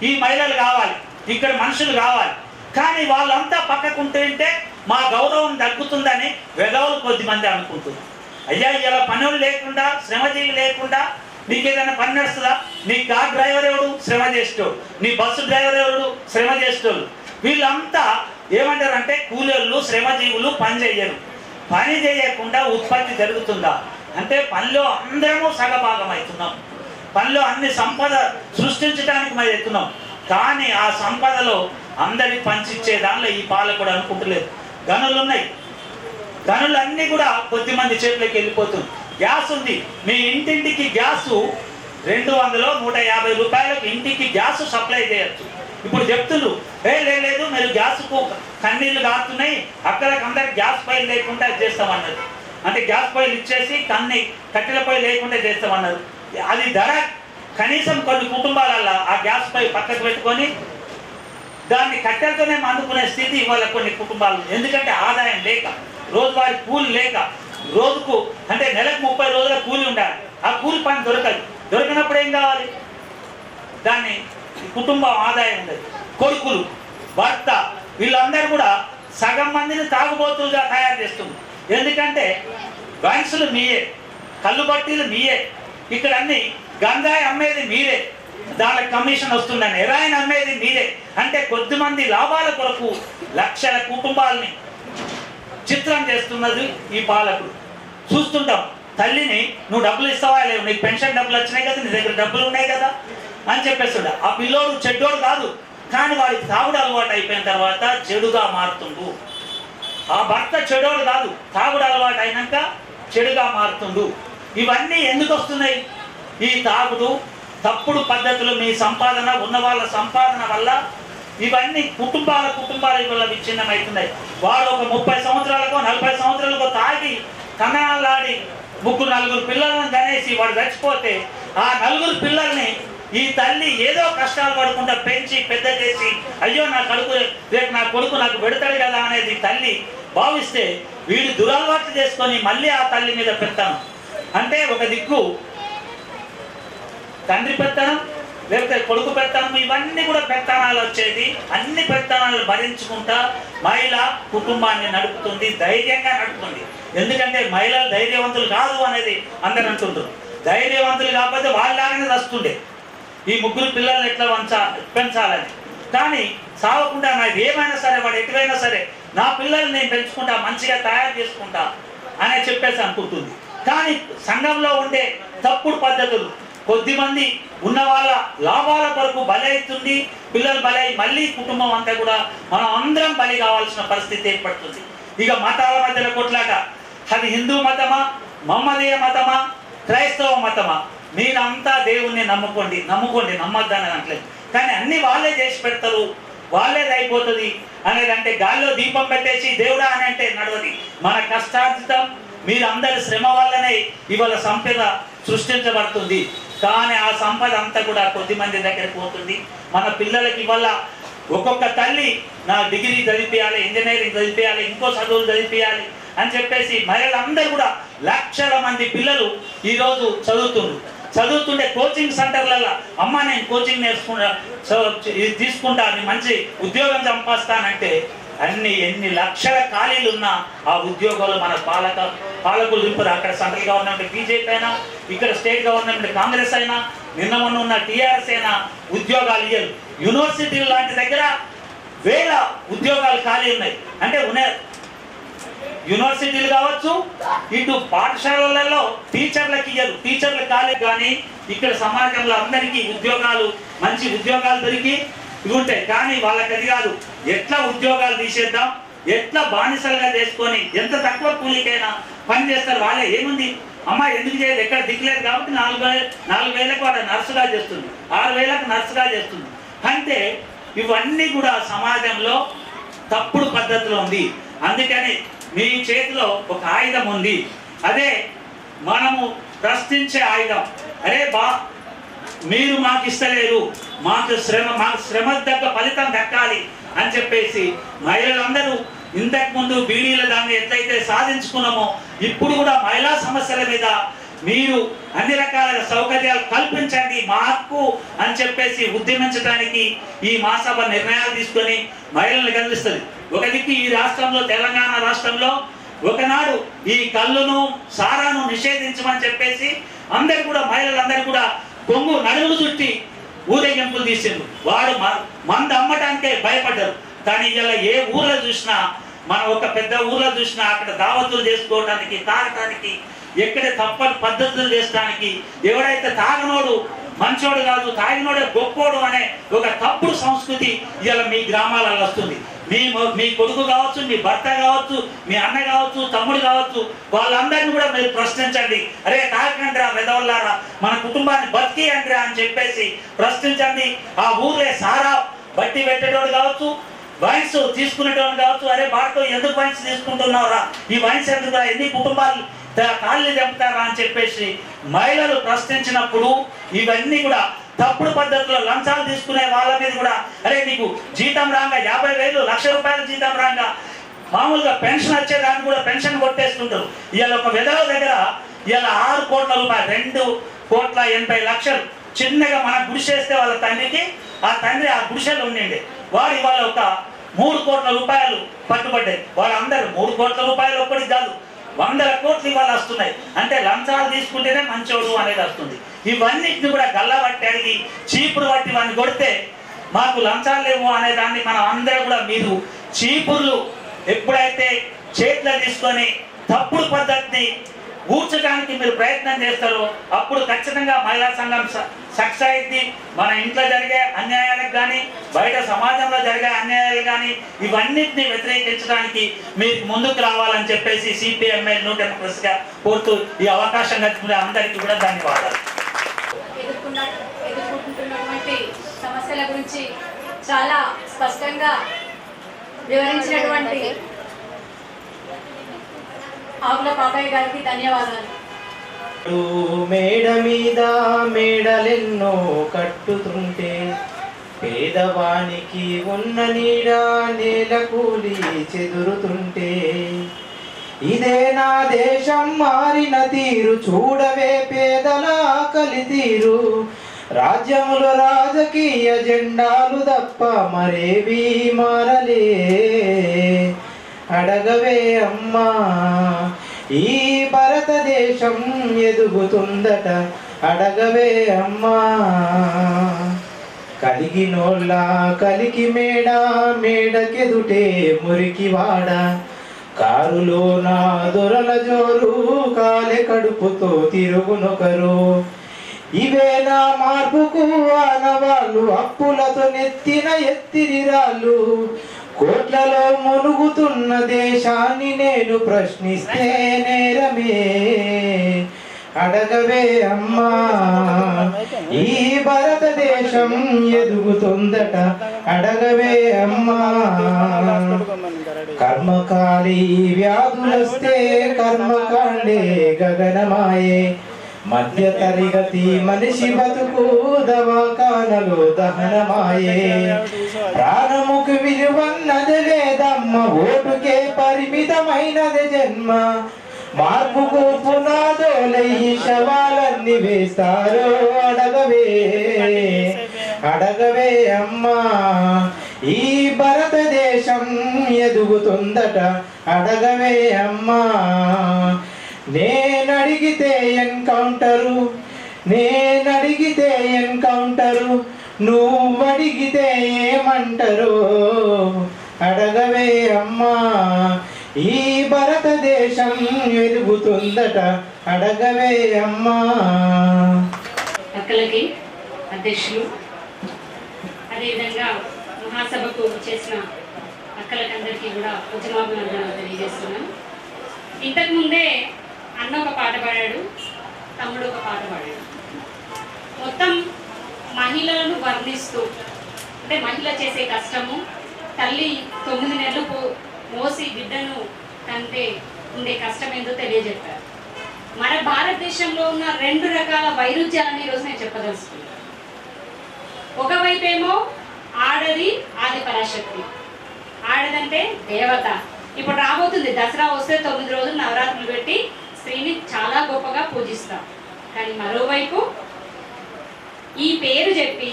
ఈ మహిళలు కావాలి, ఇక్కడ మనుషులు కావాలి. కానీ వాళ్ళంతా పక్కకుంటే మా గౌరవం తగ్గుతుందని వెధవులు కొద్దిమంది అనుకుంటున్నారు. అయ్యా ఇలా పనులు లేకుండా, శ్రమజీవి లేకుండా నీకు ఏదైనా పని నడుస్తుందా? నీ కార్ డ్రైవర్ ఎవడు? శ్రమ చేసేటోడు. నీ బస్సు డ్రైవర్ ఎవడు? శ్రమ చేసేటోళ్ళు. వీళ్ళంతా ఏమంటారంటే కూలీలు, శ్రమజీవులు, పని చేయరు. పని చేయకుండా ఉత్పత్తి జరుగుతుందా అంటే పనిలో అందరము సగభాగం అవుతున్నాం. పనిలో అన్ని సంపద సృష్టించడానికి మరి ఎత్తున్నాం. కానీ ఆ సంపదలో అందరికి పంచిచ్చే దానిలో ఈ పాలకుడు అనుకుంటలేదు. గనులు ఉన్నాయి, గనులన్నీ కూడా కొద్దిమంది చేతులకు వెళ్ళిపోతుంది. గ్యాస్ ఉంది, మీ ఇంటింటికి గ్యాసు 200-150 రూపాయలకు ఇంటికి గ్యాస్ సప్లై చేయొచ్చు. ఇప్పుడు చెప్తున్నారు లేదు మీరు గ్యాస్కు కన్నీళ్ళు కారుతున్నాయి, అక్కడికి అందరికి గ్యాస్ పొయ్యిలు లేకుండా చేస్తామన్నారు. అంటే గ్యాస్ పొయ్యిలు ఇచ్చేసి కట్టెల పొయ్యి లేకుండా చేస్తామన్నారు. అది ధర కనీసం కొన్ని కుటుంబాలలో ఆ గ్యాస్ పొయ్యి పక్కకు పెట్టుకొని దాన్ని కట్టెలతోనే అందుకునే స్థితి ఇవాళ కొన్ని కుటుంబాలు. ఎందుకంటే ఆదాయం లేక, రోజువారీ కూలి లేక, రోజుకు అంటే నెలకు 30 రోజుల కూలి ఉండాలి. ఆ కూలి పని దొరకదు. దొరికినప్పుడు ఏం కావాలి? దాన్ని కుటుంబం ఆదాయం ఉండదు. కొడుకులు, భర్త వీళ్ళందరూ కూడా సగం మందిని తాగుబోతులుగా తయారు చేస్తుంది. ఎందుకంటే బ్యాంక్సులు మీయే, కళ్ళు బట్టీలు మీయే, ఇక్కడ అన్ని గంజాయి అమ్మేది మీరే, దానికి కమిషన్ వస్తుందని హెరాయిన్ అమ్మేది మీరే. అంటే కొద్దిమంది లాభాల కొరకు లక్షల కుటుంబాలని చిత్రం చేస్తున్నది ఈ పాలకుడు. చూస్తుంటాం, తల్లిని నువ్వు డబ్బులు ఇస్తావా లేవు, నీకు పెన్షన్ డబ్బులు వచ్చినాయి కదా, నీ దగ్గర డబ్బులు ఉన్నాయి కదా అని చెప్పేస్తుండ. ఆ పిల్లోడు చెడ్డోడు కాదు, కానీ వాడికి తాగుడు అలవాటు అయిపోయిన తర్వాత చెడుగా మారుతుండు. ఆ భర్త చెడోడు కాదు, తాగుడు అలవాటు అయినాక చెడుగా మారుతుండు. ఇవన్నీ ఎందుకు వస్తున్నాయి? ఈ తాగుడు, తప్పుడు పద్ధతులు, మీ సంపాదన, ఉన్న వాళ్ళ సంపాదన వల్ల ఇవన్నీ కుటుంబాల వల్ల విచ్ఛిన్నమవుతున్నాయి. వాడు ఒక 30 సంవత్సరాలకో 40 సంవత్సరాలకో తాగి కన్నాలాడి 3-4 పిల్లలను కనేసి వాడు చచ్చిపోతే ఆ 4 పిల్లల్ని ఈ తల్లి ఏదో కష్టాలు పడకుండా పెంచి పెద్ద చేసి, అయ్యో నా కొడుకు నాకు పెడతాడు కదా అనేది తల్లి భావిస్తే వీడు దురలవాట్లు చేసుకొని మళ్ళీ ఆ తల్లి మీద పెడతాను. అంటే ఒక దిక్కు తండ్రి పెత్తనం, లేకపోతే కొడుకు పెత్తనం, ఇవన్నీ కూడా పెత్తనాలు వచ్చేది. అన్ని పెత్తనాలు భరించుకుంటా మహిళ కుటుంబాన్ని నడుపుతుంది, ధైర్యంగా నడుపుతుంది. ఎందుకంటే మహిళలు ధైర్యవంతులు కాదు అనేది అందరు అంటుంటారు. ధైర్యవంతులు కాకపోతే వాళ్ళలాగానే వస్తుండే ఈ 3 పిల్లల్ని ఎట్లా పెంచాలని. కానీ సావకుండా నాకు ఏమైనా సరే, వాడు ఎటువైనా సరే నా పిల్లల్ని నేను పెంచుకుంటా, మంచిగా తయారు చేసుకుంటా అనే చెప్పేసి అనుకుంటుంది. కానీ సంఘంలో ఉండే తప్పుడు పద్ధతులు, కొద్దిమంది ఉన్న వాళ్ళ లాభాల కొరకు బలి అవుతుంది, పిల్లలు బలి అయి మళ్ళీ కుటుంబం అంతా కూడా మనం అందరం బలి కావాల్సిన పరిస్థితి ఏర్పడుతుంది. ఇక మతాల మధ్యలో కొట్లాట, అది హిందూ మతమా, మహమ్మదీయ మతమా, క్రైస్తవ మతమా, మీరంతా దేవుణ్ణి నమ్ముకోండి నమ్మొద్దని అనట్లేదు. కానీ అన్ని వాళ్ళే చేసి పెడతారు, వాళ్ళేది అయిపోతుంది అనేది. అంటే గాల్లో దీపం పెట్టేసి దేవుడా అని అంటే నడవది. మన కష్టార్జితం, మీరందరి శ్రమ వల్లనే ఇవాళ సంపద సృష్టించబడుతుంది. కానీ ఆ సంపద అంతా కూడా కొద్దిమంది దగ్గరికి పోతుంది. మన పిల్లలకి ఇవాళ ఒక్కొక్క తల్లి నా డిగ్రీ చదివించాలి, ఇంజనీరింగ్ చదివించాలి, ఇంకో చదువులు చదివించాలి అని చెప్పేసి మహిళలందరూ కూడా లక్షల మంది పిల్లలు ఈరోజు చదువుతుండే కోచింగ్ సెంటర్లలో, అమ్మ నేను కోచింగ్ తీసుకుంటా, మంచి ఉద్యోగం సంపాదిస్తానంటే ఎన్ని లక్షల ఖాళీలు ఉన్నా ఆ ఉద్యోగాలు మన పాలకులు దింపరు. అక్కడ సెంట్రల్ గవర్నమెంట్ బీజేపీ అయినా, ఇక్కడ స్టేట్ గవర్నమెంట్ కాంగ్రెస్ అయినా, నిన్న మొన్న ఉన్న టీఆర్ఎస్ అయినా ఉద్యోగాలు ఇయ్యరు. యూనివర్సిటీలు లాంటి దగ్గర వేల ఉద్యోగాలు ఖాళీ ఉన్నాయి. అంటే యూనివర్సిటీలు కావచ్చు, ఇటు పాఠశాలలలో టీచర్లకు ఇయ్యరు, టీచర్లు ఖాళీ. కానీ ఇక్కడ సమాజంలో అందరికీ ఉద్యోగాలు, మంచి ఉద్యోగాలు దొరికి ఇవి ఉంటాయి. కానీ వాళ్ళకి అది కాదు, ఎట్లా ఉద్యోగాలు తీసేద్దాం, ఎట్లా బానిసలుగా చేసుకొని ఎంత తక్కువ కూలికైనా పని చేస్తారు. వాళ్ళే ఏముంది అమ్మ ఎందుకు చేయదు, ఎక్కడ దిక్కులేదు కాబట్టి 4,000కు వాడు నర్సుగా చేస్తుంది, 6,000కు నర్సుగా చేస్తుంది. అంటే ఇవన్నీ కూడా సమాజంలో తప్పుడు పద్ధతిలో ఉంది. అందుకని మీ చేతిలో ఒక ఆయుధం ఉంది, అదే మనము ప్రశ్నించే ఆయుధం. అరే మీరు మాకు ఇస్తలేరు, మాకు శ్రమ దగ్గర ఫలితం దక్కాలి అని చెప్పేసి మహిళలందరూ ఇంతకుముందు బీడీల దాన్ని ఎట్లయితే సాధించుకున్నామో ఇప్పుడు కూడా మహిళా సమస్యల మీద మీరు అన్ని రకాల సౌకర్యాలు కల్పించండి, మా హక్కు అని చెప్పేసి ఉద్యమించడానికి ఈ మహాసభ నిర్ణయాలు తీసుకొని మహిళలను కదిలిస్తుంది. ఒక దిక్కు ఈ రాష్ట్రంలో, తెలంగాణ రాష్ట్రంలో ఒకనాడు ఈ కళ్ళును సారాను నిషేధించమని చెప్పేసి అందరు కూడా మహిళలందరూ కూడా కొంగు నడుము చుట్టి ఊరేగింపులు తీసిండ్రు. వాడు మందు అమ్మటానికే భయపడ్డారు. కానీ ఇలా ఏ ఊర్లో చూసినా, మనం ఒక పెద్ద ఊర్లో చూసినా అక్కడ దావతులు చేసుకోవడానికి, తాగటానికి, ఎక్కడ తప్పని పద్ధతులు చేసడానికి, ఎవడైతే తాగనోడు మంచోడు కాదు, తాగినోడే గొప్పోడు అనే ఒక తప్పుడు సంస్కృతి ఇలా మీ గ్రామాలలో వస్తుంది. మీ కొడుకు కావచ్చు, మీ భర్త కావచ్చు, మీ అన్న కావచ్చు, తమ్ముడు కావచ్చు, వాళ్ళందరినీ కూడా మీరు ప్రశ్నించండి. అరే తాగకండిరా వెదవల్లారా, మన కుటుంబాన్ని బతికియండిరా అని చెప్పేసి ప్రశ్నించండి. ఆ ఊర్లే సారా బట్టి పెట్టేటోడు కావచ్చు, వైన్స్ తీసుకునేటోడు కావచ్చు, అరే బాటో ఎందుకు వైన్స్ తీసుకుంటున్నావురా, ఈ వైన్స్ ఎందుకు, ఎన్ని కుటుంబాలు కాళ్ళు తెంపుతారా అని చెప్పేసి మహిళలు ప్రశ్నించినప్పుడు ఇవన్నీ కూడా తప్పుడు పద్ధతిలో లంచాలు తీసుకునే వాళ్ళ మీద కూడా, అరే నీకు జీతం రాగా 50,000, ₹1,00,000 జీతం రాగా మామూలుగా పెన్షన్ వచ్చేదాన్ని కూడా పెన్షన్ కొట్టేస్తుంటారు. ఇవాళ ఒక విధవ దగ్గర ఇవాళ 6 కోట్ల రూపాయలు, 2,80,00,000 చిన్నగా మన గుడిసేస్తే వాళ్ళ తండ్రికి, ఆ తండ్రి ఆ గుడిసెలు ఉండిండే, వాడు ఇవాళ ఒక 3 కోట్ల రూపాయలు పట్టుబడ్డాయి. వాళ్ళందరూ 3 కోట్ల రూపాయలు ఒక్కడికి కాదు, 100 కోట్లు ఇవాళ వస్తున్నాయి. అంటే లంచాలు తీసుకుంటేనే మంచోడు అనేది వస్తుంది. ఇవన్నిటిని కూడా గల్లబట్టి అడిగి చీపురు బట్టి వాడిని కొడితే మాకు లంచాలు లేవు అనేదాన్ని మనం అందరూ కూడా, మీరు చీపుర్లు ఎప్పుడైతే చేతిలో తీసుకొని తప్పుడు పద్ధతిని ఊడ్చడానికి మీరు ప్రయత్నం చేస్తారు, అప్పుడు ఖచ్చితంగా మహిళా సంఘం సక్సెస్ అయింది. మన ఇంట్లో జరిగే అన్యాయాలకు కానీ, బయట సమాజంలో జరిగే అన్యాయాలు కానీ, ఇవన్నిటిని వ్యతిరేకించడానికి మీరు ముందుకు రావాలని చెప్పేసి సిపిఎంఐ న్యూ డెమోక్రసీగా కోరుతూ ఈ అవకాశం కల్పించిన అందరికీ కూడా ధన్యవాదాలు. ఎదుర్కొంటున్నటువంటి సమస్యల గురించి చాలా స్పష్టంగా వివరించినటువంటి ఆవుల పాపయ్య గారికి ధన్యవాదాలు. మేడ మీద మేడలెన్నో కట్టుతుంటే పేదవానికి ఉన్న నీడ నేల కూలి చెదురుతుంటే ఇదే నా దేశం మారిన తీరు చూడవే పేదల ఆకలి తీరు రాజ్యములో రాజకీయ జెండాలు తప్ప మరేవి మారలే అడగవే అమ్మా ఈ భారతదేశం ఎదుగుతుందట అడగవే అమ్మా కలిగినోళ్ళ కలికి మేడ మేడకెదుటే మురికి వాడ కారులో నా దొరల జోరు కాలే కడుపుతో తిరుగునొకరు ఇవే నా మార్పుకు ఆనవాళ్ళు అప్పులతో నెత్తిన ఎత్తిరిరాళ్ళు కోట్లలో మునుగుతున్న దేశాన్ని నేను ప్రశ్నిస్తే నేరమే అడగవే అమ్మా ఈ భారతదేశం ఎదుగుతుందట అడగవే అమ్మా కర్మకాలి వ్యాధులొస్తే కర్మకాండే గగనమాయే మధ్య తరగతి మనిషి బతుకు దవాఖానలో దహనమాయే ప్రాణముకు విలువన్నది లేదమ్మ ఓటుకే పరిమితమైనది జన్మ మార్పుకు పునాదోలై శవాలన్నీ వేస్తారో అడగవే అడగవే అమ్మా ఈ భారతదేశం ఎదుగుతుందట అడగవే అమ్మా నేనడిగితే ఎన్కౌంటరు నువ్వడిగితే ఏమంటారు అడగవే అమ్మా ఈ భారతదేశం ఎదుగుతుందట అడగవే అమ్మా. అక్కలకి అధ్యక్షులు అదేవిధంగా మహాసభకు చేసిన అక్కలకందరికీ కూడా ఉద్యమాభినందనలు తెలియజేస్తున్నాను. ఇంతకుముందే అన్న ఒక పాట పాడాడు, తమ్ముడు ఒక పాట పాడాడు. మొత్తం మహిళలను వర్ణిస్తూ అంటే మహిళ చేసే కష్టము, తల్లి 9 నెలలు మోసి బిడ్డను కంటే ఉండే కష్టం ఏందో తెలియజెప్పారు. మన భారతదేశంలో ఉన్న 2 రకాల వైరుధ్యాలను ఈరోజు నేను చెప్పదలుచుకున్నాను. ఒకవైపేమో ఆడది ఆది పరాశక్తి, ఆడదంటే దేవత. ఇప్పుడు రాబోతుంది దసరా వస్తే 9 రోజులు నవరాత్రులు పెట్టి స్త్రీని చాలా గొప్పగా పూజిస్తాం. కానీ మరోవైపు ఈ పేరు చెప్పి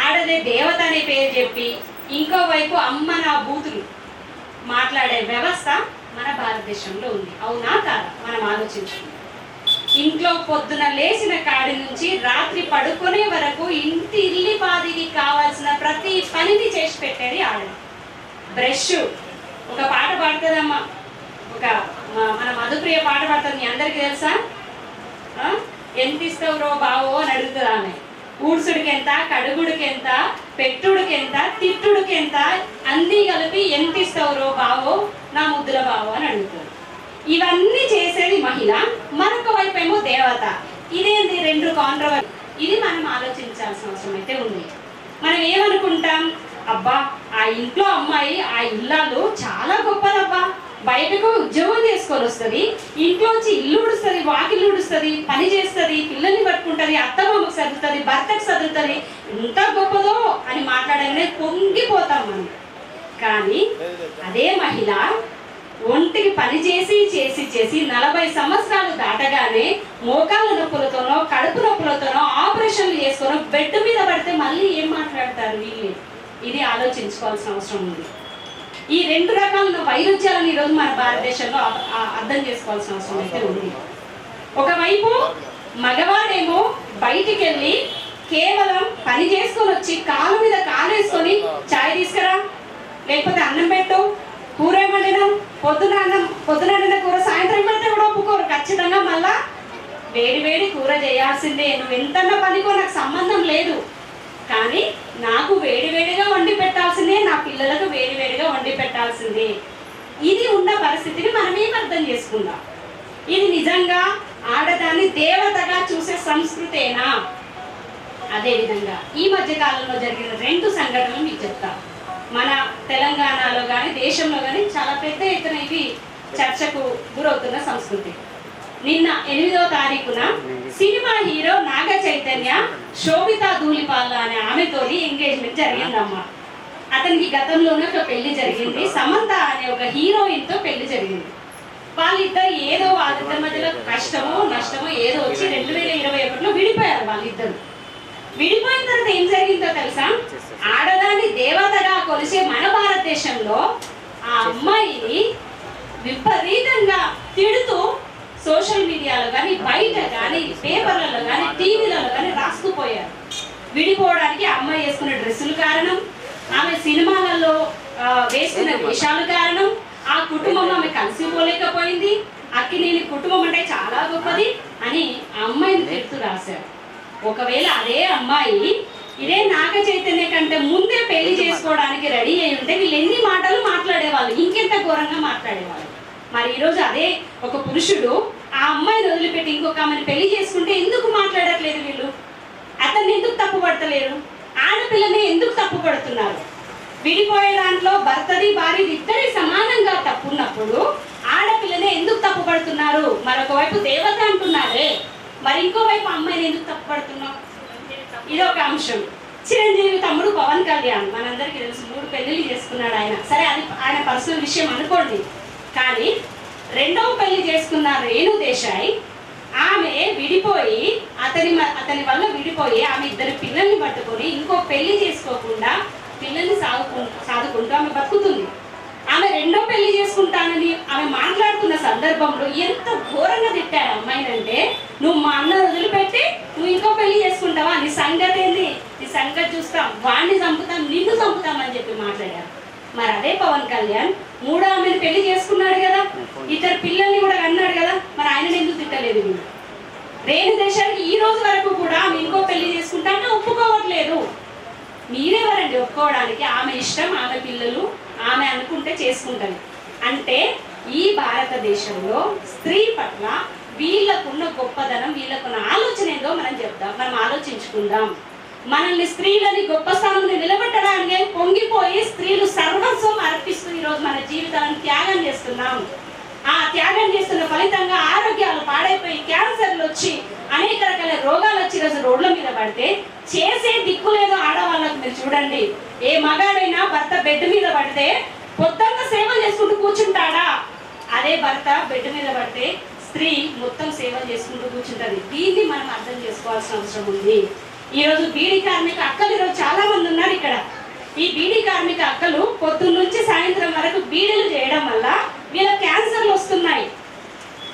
ఆడదే దేవత అనే పేరు చెప్పి ఇంకోవైపు అమ్మ నా బూతులు మాట్లాడే వ్యవస్థ మన భారతదేశంలో ఉంది. అవునా కాదా? మనం ఆలోచించుకుందాం. ఇంట్లో పొద్దున లేచిన కాడి నుంచి రాత్రి పడుకునే వరకు ఇంటి ఇల్లిపాదికి కావాల్సిన ప్రతి పనిని చేసి పెట్టేది ఆడది. బ్రష్ ఒక పాట పాడుతుందమ్మా, మన మధుప్రియ పాట పాడుతుంది, మీ అందరికీ తెలుసా? ఎంత ఇస్తావు రో బావో అని అడుగుతుంది ఆమె. ఊడ్సుడికి ఎంత, కడుగుడికి ఎంత, పెట్టుడికి ఎంత, తిట్టుడికి ఎంత, అన్నీ కలిపి ఎంత ఇస్తావు రో బావో నా ముద్దుల బావో అని అడుగుతుంది. ఇవన్నీ చేసేది మహిళ, మరొక వైపు ఏమో దేవత. ఇదేంటి 2 కాంట్రవర్సీ? ఇది మనం ఆలోచించాల్సిన అవసరం అయితే ఉంది. మనం ఏమనుకుంటాం, అబ్బా ఆ ఇంట్లో అమ్మాయి ఆ ఇల్లాలు చాలా గొప్పదబ్బా, బయటకు ఉద్యోగం చేసుకొని వస్తుంది, ఇంట్లో వచ్చి ఇల్లు ఉడుస్తుంది, వాకిల్లు ఉడుస్తుంది, పని చేస్తుంది, పిల్లల్ని పట్టుకుంటుంది, అత్తమామకు చదువుతుంది, భర్తకు చదువుతుంది, ఎంత గొప్పదో అని మాట్లాడగానే పొంగిపోతాం మనం. కానీ అదే మహిళ ఒంటికి పని చేసి చేసి చేసి 40 సంవత్సరాలు దాటగానే మోకాళ్ళ నొప్పులతోనో కడుపు నొప్పులతోనో ఆపరేషన్లు చేసుకొని బెడ్ మీద పడితే మళ్ళీ ఏం మాట్లాడతారు వీళ్ళు? ఇది ఆలోచించుకోవాల్సిన అవసరం ఉంది. ఈ 2 రకాల వైరుధ్యాలను ఈరోజు మన భారతదేశంలో అర్థం చేసుకోవాల్సిన అవసరం అయితే ఉంది. ఒకవైపు మగవాడేమో బయటికి వెళ్ళి కేవలం పని చేసుకొని వచ్చి కాలు మీద కాలు వేసుకొని చాయ్ తీసుకురా, లేకపోతే అన్నం పెట్టు, కూర ఏమండినాం, పొద్దున కూర సాయంత్రం పెడితే కూడా ఒప్పుకోరు. ఖచ్చితంగా మళ్ళా వేడి వేడి కూర చేయాల్సిందే. నువ్వు ఎంతన్నా పనికో నాకు సంబంధం లేదు, కానీ నాకు వేడివేడిగా వండి పెట్టాల్సిందే, నా పిల్లలకు వేడివేడిగా వండి పెట్టాల్సిందే. ఇది ఉన్న పరిస్థితిని మనం ఏం అర్థం చేసుకుందాం? ఇది నిజంగా ఆడదాన్ని దేవతగా చూసే సంస్కృతేనా? అదేవిధంగా ఈ మధ్య కాలంలో జరిగిన 2 సంఘటనలు మీకు చెప్తా. మన తెలంగాణలో కానీ దేశంలో కానీ చాలా పెద్ద ఎత్తున ఇవి చర్చకు గురవుతున్న సంస్కృతి. నిన్న 8వ తారీఖున సినిమా హీరో నాగ చైతన్య శోభితా ధూళిపాల అనే ఆమెతోని ఎంగేజ్మెంట్ జరిగిందమ్మా. అతనికి గతంలోనే ఒక పెళ్లి జరిగింది, సమంత అనే ఒక హీరోయిన్ తో పెళ్లి జరిగింది. వాళ్ళిద్దరు ఏదో వాళ్ళిద్దరి మధ్యలో కష్టమో నష్టమో ఏదో వచ్చి 2021లో విడిపోయారు. వాళ్ళిద్దరు విడిపోయిన తర్వాత ఏం జరిగిందో తెలుసా? ఆడదాన్ని దేవతగా కొలిసే మన భారతదేశంలో ఆ అమ్మాయిని విపరీతంగా తిడుతూ సోషల్ మీడియాలో కానీ బయట కానీ పేపర్లలో కానీ టీవీలలో కానీ రాసుకుపోయారు. విడిపోవడానికి అమ్మాయి వేసుకున్న డ్రెస్సులు కారణం, ఆమె సినిమాలలో వేసుకున్న వేషాలు కారణం, ఆ కుటుంబం ఆమె కలిసిపోలేకపోయింది, అక్కినేని కుటుంబం అంటే చాలా గొప్పది అని ఆ అమ్మాయిని తిడుతూ రాశారు. ఒకవేళ అదే అమ్మాయి ఇదే నాగ చైతన్య కంటే ముందే పెళ్లి చేసుకోవడానికి రెడీ అయి ఉంటే వీళ్ళు ఎన్ని మాటలు మాట్లాడేవాళ్ళు, ఇంకెంత ఘోరంగా మాట్లాడేవాళ్ళు. మరి ఈరోజు అదే ఒక పురుషుడు ఆ అమ్మాయిని వదిలిపెట్టి ఇంకొక ఆమెను పెళ్లి చేసుకుంటే ఎందుకు మాట్లాడట్లేదు వీళ్ళు? అతన్ని ఎందుకు తప్పు పడతలేరు? ఆడపిల్లని ఎందుకు తప్పు పడుతున్నారు? విడిపోయే దాంట్లో భర్తది భార్యది ఇద్దరి సమానంగా తప్పున్నప్పుడు ఆడపిల్లని ఎందుకు తప్పు పడుతున్నారు? మరొక వైపు దేవత అంటున్నారే, మరి ఇంకోవైపు అమ్మాయిని ఎందుకు తప్పు పడుతున్నావు? ఇదొక అంశం. చిరంజీవి తమ్ముడు పవన్ కళ్యాణ్ మనందరికీ తెలుసు, 3 పెళ్లిళ్ళు చేసుకున్నాడు ఆయన. సరే, అది ఆయన పర్సనల్ విషయం అనుకోండి. కానీ 2వ పెళ్లి చేసుకున్న రేణు దేశాయ్ ఆమె విడిపోయి అతని వల్ల విడిపోయి ఆమె 2 పిల్లల్ని పట్టుకొని ఇంకో పెళ్లి చేసుకోకుండా పిల్లల్ని సాదుకుంటూ ఆమె బతుకుతుంది. ఆమె 2వ పెళ్లి చేసుకుంటానని ఆమె మాట్లాడుతున్న సందర్భంలో ఎంత ఘోరంగా తిట్టారు అమ్మాయినంటే, నువ్వు మా అన్న వదిలిపెట్టి నువ్వు ఇంకో పెళ్లి చేసుకుంటావా? నీ సంగతి ఏంది? నీ సంగతి చూస్తాం, వాడిని చంపుతాం, నిన్ను చంపుతామని చెప్పి మాట్లాడారు. మరి అదే పవన్ కళ్యాణ్ 3వ ఆమెను పెళ్లి చేసుకున్నాడు కదా, 2 పిల్లల్ని కూడా అన్నాడు కదా, మరి ఆయనను ఎందుకు తిట్టలేదు వీళ్ళు? రేణు దేశానికి ఈ రోజు వరకు కూడా ఆమె ఇంకో పెళ్లి చేసుకుంటామని ఒప్పుకోవట్లేదు. మీరెవరండి ఒప్పుకోవడానికి? ఆమె ఇష్టం, ఆమె పిల్లలు, ఆమె అనుకుంటే చేసుకుంటారు. అంటే ఈ భారతదేశంలో స్త్రీ పట్ల వీళ్ళకున్న గొప్పదనం, వీళ్ళకున్న ఆలోచన ఏదో మనం చెప్దాం, మనం ఆలోచించుకుందాం. మనల్ని స్త్రీలని గొప్ప స్థానంలో నిలబెట్టడానికి పొంగిపోయి స్త్రీలు సర్వస్వం అర్పిస్తూ ఈరోజు మన జీవితాలను త్యాగం చేస్తున్నాం. ఆ త్యాగం చేస్తున్న ఫలితంగా ఆరోగ్యాలు పాడైపోయి క్యాన్సర్లు వచ్చి అనేక రకాల రోగాలు వచ్చి ఈరోజు రోడ్ల మీద పడితే చేసే దిక్కు లేదో ఆడవాళ్ళకు. మీరు చూడండి, ఏ మగాడైనా భర్త బెడ్ మీద పడితే పొద్దంతా సేవ చేసుకుంటూ కూర్చుంటాడా? అదే భర్త బెడ్ మీద పడితే స్త్రీ మొత్తం సేవ చేసుకుంటూ కూర్చుంటది. దీన్ని మనం అర్థం చేసుకోవాల్సిన అవసరం ఉంది. ఈరోజు బీడీ కార్మిక అక్కలు ఈరోజు చాలా మంది ఉన్నారు ఇక్కడ. ఈ బీడీ కార్మిక అక్కలు పొద్దున్న నుంచి సాయంత్రం వరకు బీడీలు చేయడం వల్ల వీళ్ళ క్యాన్సర్లు వస్తున్నాయి.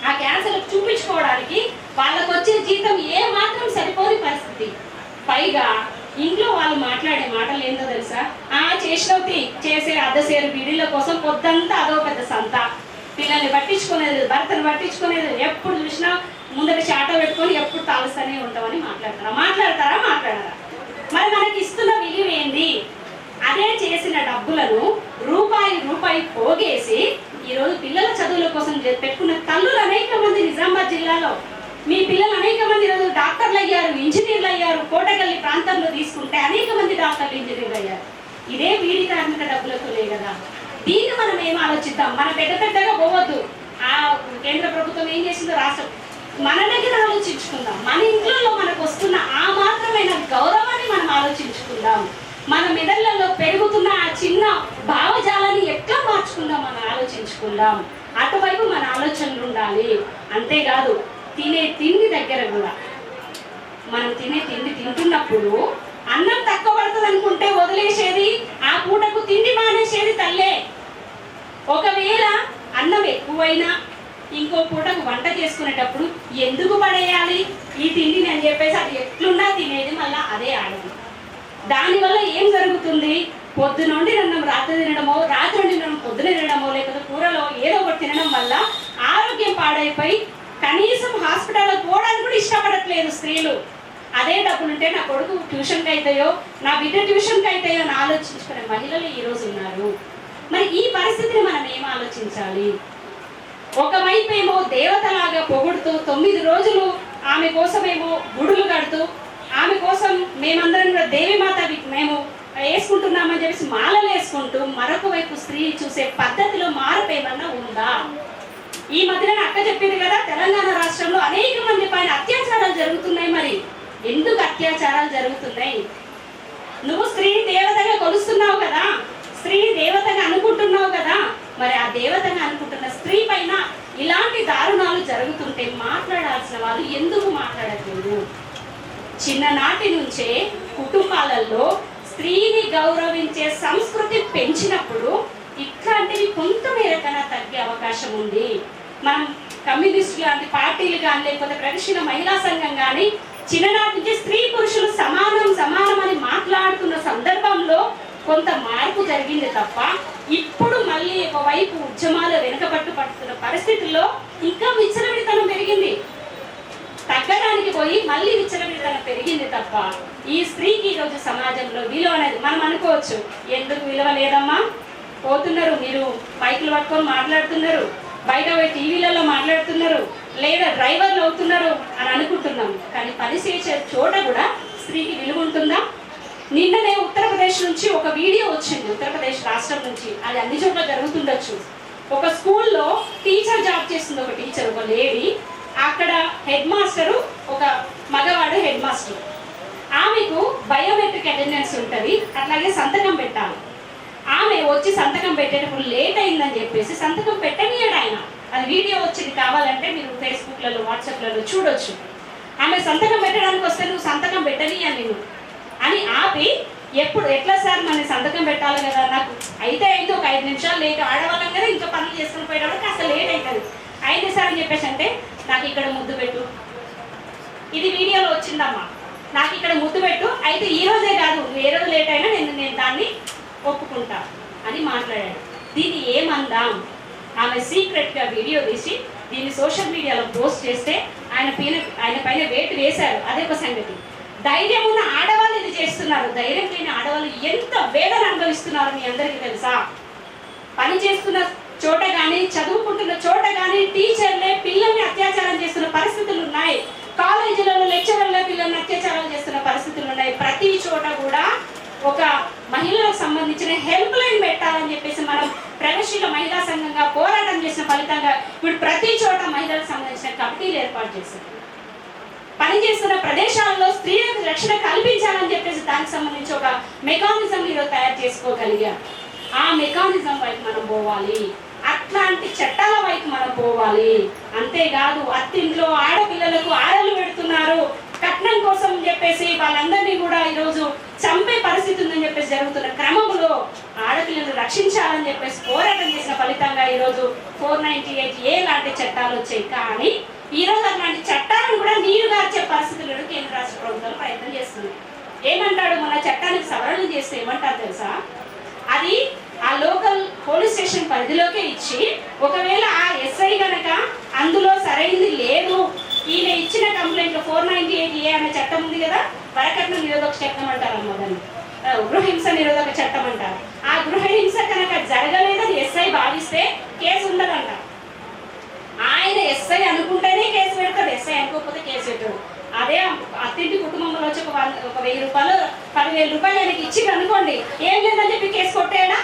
ఆ క్యాన్సర్ చూపించుకోవడానికి వాళ్ళకు వచ్చే జీతం ఏ మాత్రం సరిపోని పరిస్థితి. పైగా ఇంట్లో వాళ్ళు మాట్లాడే మాటలు ఏందో తెలుసా? చేసినవి చేసే అద్దసేరు బీడీల కోసం పొద్దంతా అదో పెద్ద సంత. పిల్లల్ని పట్టించుకునేది, భర్తను పట్టించుకునేది, ఎప్పుడు చూసినా ముందర చాట పెట్టుకొని ఎప్పుడు తాలుస్తూనే ఉంటామని మాట్లాడతారా? మరి మనకి ఇస్తున్న విలువ ఏంది? అదే చేసిన డబ్బులను రూపాయి పోగేసి ఈరోజు పిల్లల చదువుల కోసం పెట్టుకున్న తల్లులు అనేక మంది నిజామాబాద్ జిల్లాలో. మీ పిల్లలు అనేక మంది ఈరోజు డాక్టర్లు అయ్యారు, ఇంజనీర్లు అయ్యారు. కోటగల్లి ప్రాంతంలో తీసుకుంటే అనేక మంది డాక్టర్లు, ఇంజనీర్లు అయ్యారు. ఇదే బీడీ కార్మిక డబ్బులతోనే కదా. దీన్ని మనం ఏం ఆలోచిద్దాం? మన పెద్దగా పోవద్దు. ఆ కేంద్ర ప్రభుత్వం ఏం చేసిందో రాష్ట్రం మన దగ్గర ఆలోచించుకుందాం. మన ఇంట్లో మనకు వస్తున్న ఆ మాత్రమైన గౌరవాన్ని మనం ఆలోచించుకుందాం. మన మెదళ్లలో పెరుగుతున్న ఆ చిన్న భావజాలాన్ని ఎట్లా మార్చుకుందాం మనం ఆలోచించుకుందాం. అటువైపు మన ఆలోచనలు ఉండాలి. అంతేకాదు, తినే తిండి దగ్గర కూడా మనం తినే తిండి తింటున్నప్పుడు అన్నం తక్కువ పడుతుంది అనుకుంటే వదిలేసేది, ఆ పూటకు తిండి మానేసేది తల్లే. ఒకవేళ అన్నం ఎక్కువైనా ఇంకో పూటకు వంట చేసుకునేటప్పుడు ఎందుకు పడేయాలి ఈ తిండిని అని చెప్పేసి అది ఎట్లున్నా తినేది మళ్ళీ అదే ఆడది. దానివల్ల ఏం జరుగుతుంది? పొద్దునుండి తినడం రాత్రి తినడమో, రాత్రి నుండి తినడం పొద్దున తినడమో, లేకపోతే కూరలో ఏదో ఒకటి తినడం వల్ల ఆరోగ్యం పాడైపోయి కనీసం హాస్పిటల్లో పోవడానికి కూడా ఇష్టపడట్లేదు స్త్రీలు. అదే డబ్బులుంటే నా కొడుకు ట్యూషన్కి అవుతాయో, నా బిడ్డ ట్యూషన్కి అవుతాయో అని ఆలోచించుకునే మహిళలు ఈరోజు ఉన్నారు. మరి ఈ పరిస్థితిని మనం ఏం ఆలోచించాలి? ఒకవైపు ఏమో దేవతలాగా పొగుడుతూ 9 రోజులు ఆమె కోసమేమో గుడులు కడుతూ, ఆమె కోసం మేమందరం కూడా దేవిమాత మేము వేసుకుంటున్నామని చెప్పేసి మాలలు వేసుకుంటూ, మరొక వైపు స్త్రీ చూసే పద్ధతిలో మార్పు ఏమన్నా ఉందా? ఈ మధ్యన అక్క చెప్పింది కదా, తెలంగాణ రాష్ట్రంలో అనేక మంది పైన అత్యాచారాలు జరుగుతున్నాయి. మరి ఎందుకు అత్యాచారాలు జరుగుతున్నాయి? నువ్వు స్త్రీని దేవతగా కొలుస్తున్నావు కదా, స్త్రీని దేవతగా అనుకుంటున్నావు కదా, మరి ఆ దేవతగా అనుకుంటున్న స్త్రీ పైన ఇలాంటి దారుణాలు జరుగుతుంటే మాట్లాడాల్సిన వాళ్ళు ఎందుకు మాట్లాడట్లేదు? చిన్ననాటి నుంచే కుటుంబాలలో స్త్రీని గౌరవించే సంస్కృతి పెంచినప్పుడు ఇట్లాంటివి కొంత మేరకైనా తగ్గే అవకాశం ఉంది. మనం కమ్యూనిస్ట్ లాంటి పార్టీలు కానీ, లేకపోతే ప్రగతిశీల మహిళా సంఘం కానీ చిన్ననాటి నుంచి స్త్రీ పురుషులు సమానం అని మాట్లాడుతున్న సందర్భంలో కొంత మార్పు జరిగింది తప్ప, ఇప్పుడు మళ్ళీ ఒకవైపు ఉద్యమాలు వెనుకబట్టు పడుతున్న పరిస్థితుల్లో ఇంకా విచ్చలవిడితనం పెరిగింది. తగ్గడానికి పోయి మళ్ళీ విచ్చలవిడితనం పెరిగింది తప్ప, ఈ స్త్రీకి ఈరోజు సమాజంలో విలువ అనేది మనం అనుకోవచ్చు. ఎందుకు విలువ లేదమ్మా? పోతున్నారు, మీరు మైకులు పట్టుకొని మాట్లాడుతున్నారు, బయట పోయి టీవీలలో మాట్లాడుతున్నారు, లేదా డ్రైవర్లు అవుతున్నారు అని అనుకుంటున్నాం. కానీ పని చేసే చోట కూడా స్త్రీకి విలువ ఉంటుందా? నిన్ననే ఉత్తరప్రదేశ్ నుంచి ఒక వీడియో వచ్చింది, ఉత్తరప్రదేశ్ రాష్ట్రం నుంచి. అది అన్ని చోట్ల జరుగుతుండొచ్చు. ఒక స్కూల్లో టీచర్ జాబ్ చేస్తుంది, ఒక టీచర్, ఒక లేడీ. అక్కడ హెడ్ మాస్టరు ఒక మగవాడు హెడ్ మాస్టర్. ఆమెకు బయోమెట్రిక్ అటెండెన్స్ ఉంటుంది, అట్లాగే సంతకం పెట్టాలి. ఆమె వచ్చి సంతకం పెట్టేటప్పుడు లేట్ అయిందని చెప్పేసి సంతకం పెట్టనియడు ఆయన. అది వీడియో వచ్చింది, కావాలంటే మీరు ఫేస్బుక్లలో వాట్సాప్లలో చూడొచ్చు. ఆమె సంతకం పెట్టడానికి వస్తే నువ్వు సంతకం పెట్టనియా నేను అని ఆపి, ఎట్లా సార్ మన సంతకం పెట్టాలి కదా, నాకు అయితే అయింది, ఒక 5 నిమిషాలు లేట్, ఆడవాళ్ళం కదా ఇంకా పనులు చేసుకుని పోయేటప్పుడు కాస్త లేట్ అవుతుంది, అయింది సార్ అని చెప్పేసి అంటే, నాకు ఇక్కడ ముద్దు పెట్టు, ఇది వీడియోలో వచ్చిందమ్మా, నాకు ఇక్కడ ముద్దు పెట్టు, అయితే ఈ రోజే కాదు ఏ రోజు లేట్ అయినా నేను దాన్ని ఒప్పుకుంటా అని మాట్లాడాడు. దీన్ని ఏమందాం? ఆమె సీక్రెట్గా వీడియో తీసి దీన్ని సోషల్ మీడియాలో పోస్ట్ చేస్తే ఆయన పైన వేటు వేశారు. అదే ఒక సంగతి. ధైర్యం ఉన్న ఆడవాళ్ళు ఇది చేస్తున్నారు, ధైర్యం లేని ఆడవాళ్ళు ఎంత వేదన అనుభవిస్తున్నారు మీ అందరికీ తెలుసా? పని చేస్తున్న చోట కానీ, చదువుకుంటున్న చోట కానీ టీచర్లే పిల్లల్ని అత్యాచారం చేస్తున్న పరిస్థితులు ఉన్నాయి. కాలేజీలలో లెక్చరర్లే పిల్లల్ని అత్యాచారాలు చేస్తున్న పరిస్థితులు ఉన్నాయి. ప్రతి చోట కూడా ఒక మహిళలకు సంబంధించిన హెల్ప్ లైన్ పెట్టాలని చెప్పేసి మనం ప్రగతిశీల మహిళా సంఘంగా పోరాటం చేసిన ఫలితంగా ఇప్పుడు ప్రతి చోట మహిళలకు సంబంధించిన కమిటీలు ఏర్పాటు చేశారు. పనిచేస్తున్న ప్రదేశాలలో స్త్రీలకు రక్షణ కల్పించాలని చెప్పేసి దానికి సంబంధించి ఒక మెకానిజం ఈరోజు తయారు చేసుకోగలిగాం. ఆ మెకానిజం వైపు మనం పోవాలి, అట్లాంటి చట్టాల వైపు మనం పోవాలి. అంతేకాదు అత్తింట్లో ఆడపిల్లలకు ఆడలు పెడుతున్నారు కట్నం కోసం చెప్పేసి వాళ్ళందరినీ కూడా ఈరోజు చంపే పరిస్థితి ఉందని చెప్పేసి జరుగుతున్న క్రమంలో ఆడపిల్లలను రక్షించాలని చెప్పేసి పోరాటం చేసిన ఫలితంగా ఈరోజు 498A లాంటి చట్టాలు వచ్చాయి. కానీ ఈరోజు అట్లాంటి చట్టాలను కూడా నీరు గార్చే పరిస్థితులను కేంద్ర రాష్ట్ర ప్రభుత్వాలు ప్రయత్నం చేస్తుంది. ఏమంటాడు, మన చట్టానికి సవరణలు చేస్తే ఏమంటారు తెలుసా? అది ఆ లోకల్ పోలీస్ స్టేషన్ పరిధిలోకే ఇచ్చి, ఒకవేళ ఆ ఎస్ఐ గనక అందులో సరైనది లేదు, ఈయన ఇచ్చిన కంప్లైంట్ 498A అనే చట్టం ఉంది కదా, వరకట్న నిరోధక చట్టం అంటారు అమ్మ దాన్ని, గృహహింస నిరోధక చట్టం అంటారు. ఆ గృహహింస కనుక జరగలేదని ఎస్ఐ భావిస్తే కేసు ఉండదంట. ఆయన ఎస్ఐ అనుకుంటేనే కేసు పెడతాడు, ఎస్ఐ అనుకోకపోతే కేసు పెట్టాడు. అదే అత్తింటి కుటుంబంలో వచ్చి ఒక 1000 రూపాయలు 10,000 రూపాయలు ఆయనకి ఇచ్చి అనుకోండి, ఏం లేదని చెప్పి కేసు కొట్టేయడా?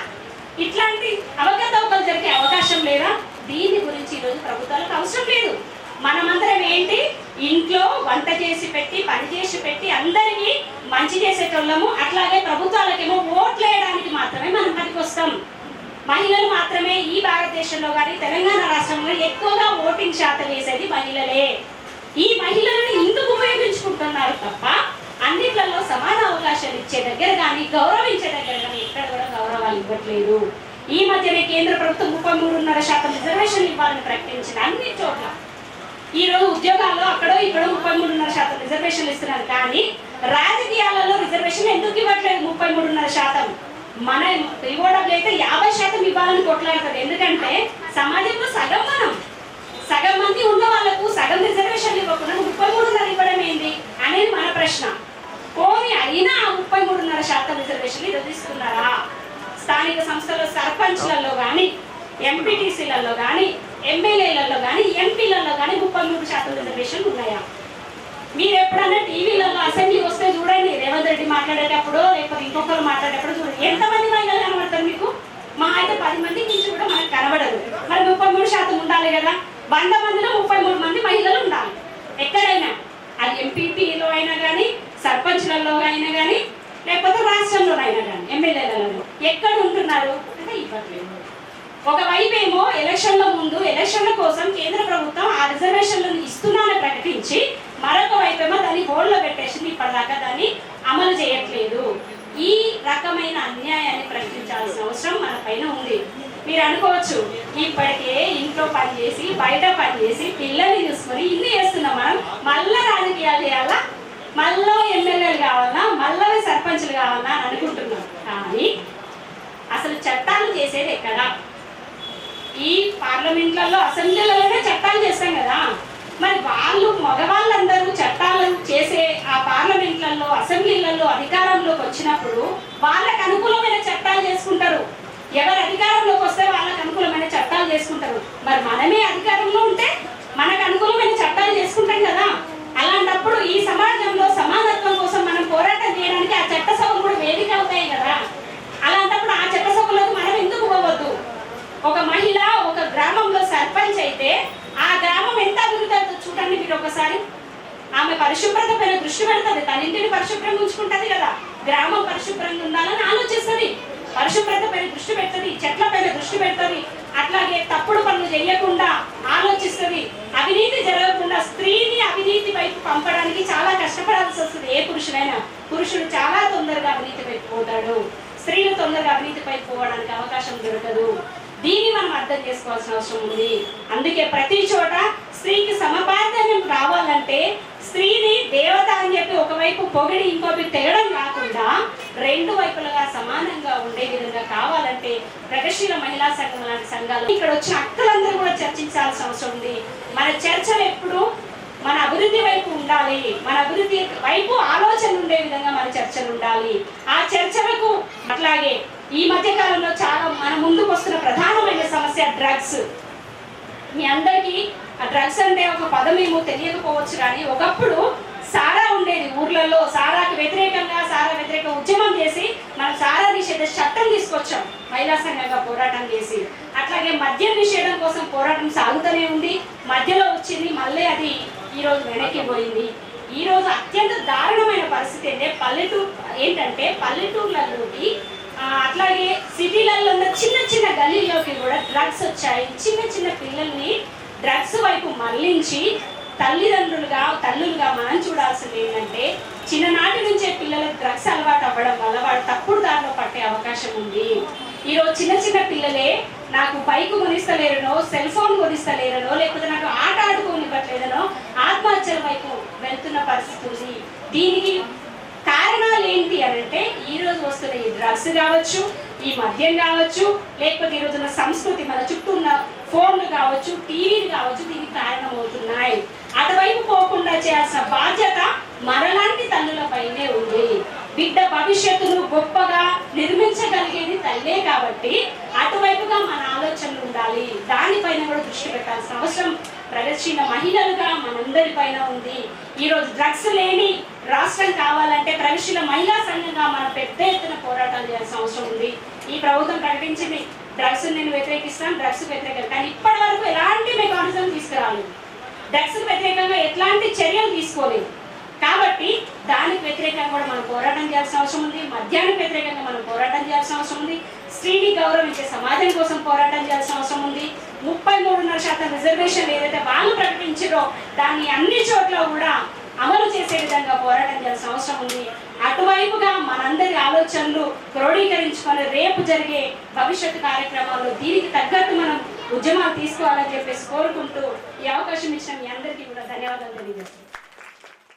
ఇట్లాంటి అవకతవకలు జరిగే అవకాశం లేదా? దీని గురించి ఈరోజు ప్రభుత్వాలకు అవసరం లేదు. మనమందరం ఏంటి, ఇంట్లో వంట చేసి పెట్టి పని చేసి పెట్టి అందరికీ మంచి చేసేటోళ్ళము. అట్లాగే ప్రభుత్వాలకేమో ఓట్లు వేయడానికి మాత్రమే మనం పనికి వస్తాం. మహిళలు మాత్రమే ఈ భారతదేశంలో కానీ తెలంగాణ రాష్ట్రంలో ఎక్కువగా ఓటింగ్ శాతం వేసేది మహిళలే. ఈ మహిళలను ఇందుకు ఉపయోగించుకుంటున్నారు తప్ప అన్నిట్లలో సమాన అవకాశాలు ఇచ్చే దగ్గర కానీ గౌరవించే దగ్గర కానీ ఎక్కడ కూడా గౌరవాలు ఇవ్వట్లేదు. ఈ మధ్యనే కేంద్ర ప్రభుత్వం 33.5% రిజర్వేషన్ ఇవ్వాలని ప్రకటించిన అన్ని చోట్ల ఈరోజు ఉద్యోగాల్లో అక్కడో ఇక్కడో 33.5% రిజర్వేషన్లు ఇస్తున్నారు. కానీ రాజకీయాలలో రిజర్వేషన్ ఎందుకు ఇవ్వట్లేదు? 33.5%. మన ఈఓడబ్ల్యూ అయితే 50% ఇవ్వాలని కొట్లాడుతుంది. ఎందుకంటే సమాజంలో సగం మంది ఉన్న వాళ్ళకు సగం రిజర్వేషన్లు ఇవ్వకుండా 33.5 ఇవ్వడం ఏంది అనేది మన ప్రశ్న. పోనీ అయినా 33.5% రిజర్వేషన్లు ఈరోజు ఇస్తున్నారా? స్థానిక సంస్థల సర్పంచ్లలో కానీ, ఎంపీటీసీలలో కానీ, ఎమ్మెల్యేలలో కానీ, ఎంపీలలో కానీ 33% రిజర్వేషన్లు ఉన్నాయా? మీరు ఎప్పుడన్నా టీవీలలో అసెంబ్లీ వస్తే చూడండి, రేవంత్ రెడ్డి మాట్లాడేటప్పుడు లేకపోతే ఇంకొకరు మాట్లాడేటప్పుడు చూడండి, ఎంతమంది మహిళలు కనబడతారు మీకు? మా అయితే 10 మంది నుంచి కూడా మనకు కనబడదు. మరి 33% ఉండాలి కదా. 100 మందిలో 33 మంది మహిళలు ఉండాలి ఎక్కడైనా. అది ఎంపీపీలో అయినా కానీ, సర్పంచ్లలో అయినా కానీ, లేకపోతే రాష్ట్రంలో అయినా కానీ, ఎమ్మెల్యేలలో ఎక్కడ ఉంటున్నారు అంటే ఇవ్వట్లేదు. ఒకవైపు ఏమో ఎలక్షన్ల ముందు ఎలక్షన్ల కోసం కేంద్ర ప్రభుత్వం ఆ రిజర్వేషన్లను ఇస్తున్నానని ప్రకటించి, మరొక వైపు ఏమో దాన్ని హోల్డ్లో పెట్టేసింది. ఇప్పటిదాకా దాన్ని అమలు చేయట్లేదు. ఈ రకమైన అన్యాయాన్ని ప్రకటించాల్సిన అవసరం మన పైన ఉంది. మీరు అనుకోవచ్చు, ఇప్పటికే ఇంట్లో పనిచేసి బయట పనిచేసి పిల్లల్ని చూసుకొని ఇన్ని చేస్తున్నాం మనం, మళ్ళా రాజకీయాలు చేయాలా, మళ్ళా ఎమ్మెల్యేలు కావాలా, మళ్ళా సర్పంచ్లు కావాలా అని అనుకుంటున్నాం. కానీ అసలు చట్టాలు చేసేది ఎక్కడ? ఈ పార్లమెంట్లలో అసెంబ్లీలలోనే చట్టాలు చేస్తాం కదా. మరి మగవాళ్ళందరూ చట్టాలు చేసే ఆ పార్లమెంట్లలో అసెంబ్లీలలో అధికారంలోకి వచ్చినప్పుడు వాళ్ళకు అనుకూలమైన చట్టాలు చేసుకుంటారు. ఎవరు అధికారంలోకి వస్తే వాళ్ళకు అనుకూలమైన చట్టాలు చేసుకుంటారు. మరి మనమే అధికారంలో ఉంటే మనకు అనుకూలమైన చట్టాలు చేసుకుంటాం కదా. అలాంటప్పుడు ఈ సమాజంలో సమానత్వం కోసం మనం పోరాటం చేయడానికి ఆ చట్టసభలు కూడా వేదిక అవుతాయి కదా. అలాంటప్పుడు ఆ చట్టసభలకు మనం ఎందుకు పోవద్దు? ఒక మహిళ ఒక గ్రామంలో సర్పంచ్ అయితే ఆ గ్రామం ఎంత అభివృద్ధి అవుతుందో చూడండి మీరు ఒకసారి. ఆమె పరిశుభ్రత పైన దృష్టి పెడుతుంది, తన ఇంటిని పరిశుభ్రంగా ఉంచుకుంటుంది కదా. గ్రామం పరిశుభ్రంగా ఉండాలని ఆలోచిస్తుంది, పరిశుభ్రత పైన దృష్టి పెడుతుంది, చెట్ల పైన దృష్టి పెడుతుంది. అట్లాగే తప్పుడు పనులు చేయకుండా ఆలోచిస్తుంది. అవినీతి జరగకుండా స్త్రీని అవినీతి వైపు పంపడానికి చాలా కష్టపడాల్సి వస్తుంది. ఏ పురుషుడైనా, పురుషుడు చాలా తొందరగా అవినీతి వైపు పోతాడు, స్త్రీలు తొందరగా అవినీతి వైపు పోవడానికి అవకాశం దొరకదు. దీన్ని మనం అర్థం చేసుకోవాల్సిన అవసరం ఉంది. అందుకే ప్రతి చోట స్త్రీకి సమపార్థనం రావాలంటే స్త్రీని దేవత అని చెప్పి ఒకవైపు పొగిడి ఇంకోవైపు తెగడం కాకుండా రెండు వైపులుగా సమానంగా ఉండే విధంగా కావాలంటే ప్రగతిశీల మహిళా సంఘం లాంటి సంఘాలు ఇక్కడ వచ్చిన అక్కలందరూ కూడా చర్చించాల్సిన అవసరం ఉంది. మన చర్చలు ఎప్పుడు మన అభివృద్ధి వైపు ఉండాలి, మన అభివృద్ధి వైపు ఆలోచన ఉండే విధంగా మన చర్చలు ఉండాలి. ఆ చర్చలకు అట్లాగే ఈ మధ్య కాలంలో చాలా మన ముందుకు వస్తున్న ప్రధానమైన సమస్య డ్రగ్స్. మీ అందరికీ ఆ డ్రగ్స్ అంటే ఒక పదం ఏమో తెలియకపోవచ్చు, కానీ ఒకప్పుడు సారా ఉండేది ఊర్లలో. సారాకి వ్యతిరేకంగా సారా వ్యతిరేక ఉద్యమం చేసి మనం సారా నిషేధ చట్టం తీసుకొచ్చాం మహిళా సంఘంగా పోరాటం చేసి. అట్లాగే మద్యం నిషేధం కోసం పోరాటం సాగుతూనే ఉంది. మధ్యలో వచ్చింది, మళ్ళీ అది ఈరోజు వెనక్కి పోయింది. ఈరోజు అత్యంత దారుణమైన పరిస్థితి ఏంటంటే పల్లెటూర్లలోకి అట్లాగే సిటీలలో ఉన్న చిన్న చిన్న గల్లీలోకి కూడా డ్రగ్స్ వచ్చాయి. చిన్న చిన్న పిల్లల్ని డ్రగ్స్ వైపు మళ్లించి తల్లులుగా మనం చూడాల్సింది ఏంటంటే చిన్ననాటి నుంచే పిల్లలకు డ్రగ్స్ అలవాటు అవ్వడం వల్ల వాడు తప్పుడు దారిలో పట్టే అవకాశం ఉంది. ఈరోజు చిన్న చిన్న పిల్లలే నాకు బైక్ కొనిస్తలేరనో, సెల్ ఫోన్ కొనిస్తలేరనో, లేకపోతే నాకు ఆట ఆడుకోనివ్వట్లేదనో ఆత్మహత్యల వైపు వెళ్తున్న పరిస్థితి ఉంది. దీనికి కారణాలు ఏంటి అని అంటే ఈరోజు వస్తున్న ఈ డ్రగ్స్ కావచ్చు, ఈ మద్యం కావచ్చు, లేకపోతే ఈరోజు ఉన్న సంస్కృతి, మన చుట్టూ ఉన్న ఫోన్లు కావచ్చు, టీవీలు కావచ్చు, దీనికి కారణమవుతున్నాయి. అటువైపు పోకుండా చేయాల్సిన బాధ్యత మనలాంటి తల్లులపైనే ఉంది. బిడ్డ భవిష్యత్తును గొప్పగా నిర్మించగలిగేది తల్లే కాబట్టి అటువైపుగా మన ఆలోచనలు ఉండాలి. దానిపైన కూడా దృష్టి పెట్టాల్సిన అవసరం ప్రగతిశీల మహిళలుగా మనందరిపైన ఉంది. ఈరోజు డ్రగ్స్ లేని రాష్ట్రం కావాలంటే ప్రగతిశీల మహిళా సంఘంగా మనం పెద్ద ఎత్తున పోరాటాలు చేయాల్సిన అవసరం ఉంది. ఈ ప్రభుత్వం ప్రకటించింది డ్రగ్స్ నేను వ్యతిరేకిస్తాను, డ్రగ్స్ వ్యతిరేకం, కానీ ఇప్పటి వరకు ఎలాంటి మెకానిజం తీసుకురాలేదు. డ్రగ్స్ వ్యతిరేకంగా ఎట్లాంటి చర్యలు తీసుకోలేదు. కాబట్టి దానికి వ్యతిరేకంగా కూడా మనం పోరాటం చేయాల్సిన అవసరం ఉంది. మద్యానికి వ్యతిరేకంగా మనం పోరాటం చేయాల్సిన అవసరం ఉంది. స్త్రీని గౌరవించే సమాజం కోసం పోరాటం చేయాల్సిన అవసరం ఉంది. 33.5% రిజర్వేషన్ ఏదైతే వాళ్ళు ప్రకటించారో దాన్ని అన్ని చోట్ల కూడా అమలు చేసే విధంగా పోరాటం చేయాల్సిన అవసరం ఉంది. అటువైపుగా మనందరి ఆలోచనలు క్రోడీకరించుకొని రేపు జరిగే భవిష్యత్తు కార్యక్రమాల్లో దీనికి తగ్గట్టు మనం ఉద్యమాలు తీసుకోవాలని చెప్పేసి కోరుకుంటూ ఈ అవకాశం ఇచ్చిన మీ అందరికీ కూడా ధన్యవాదాలు తెలియజేస్తున్నాను.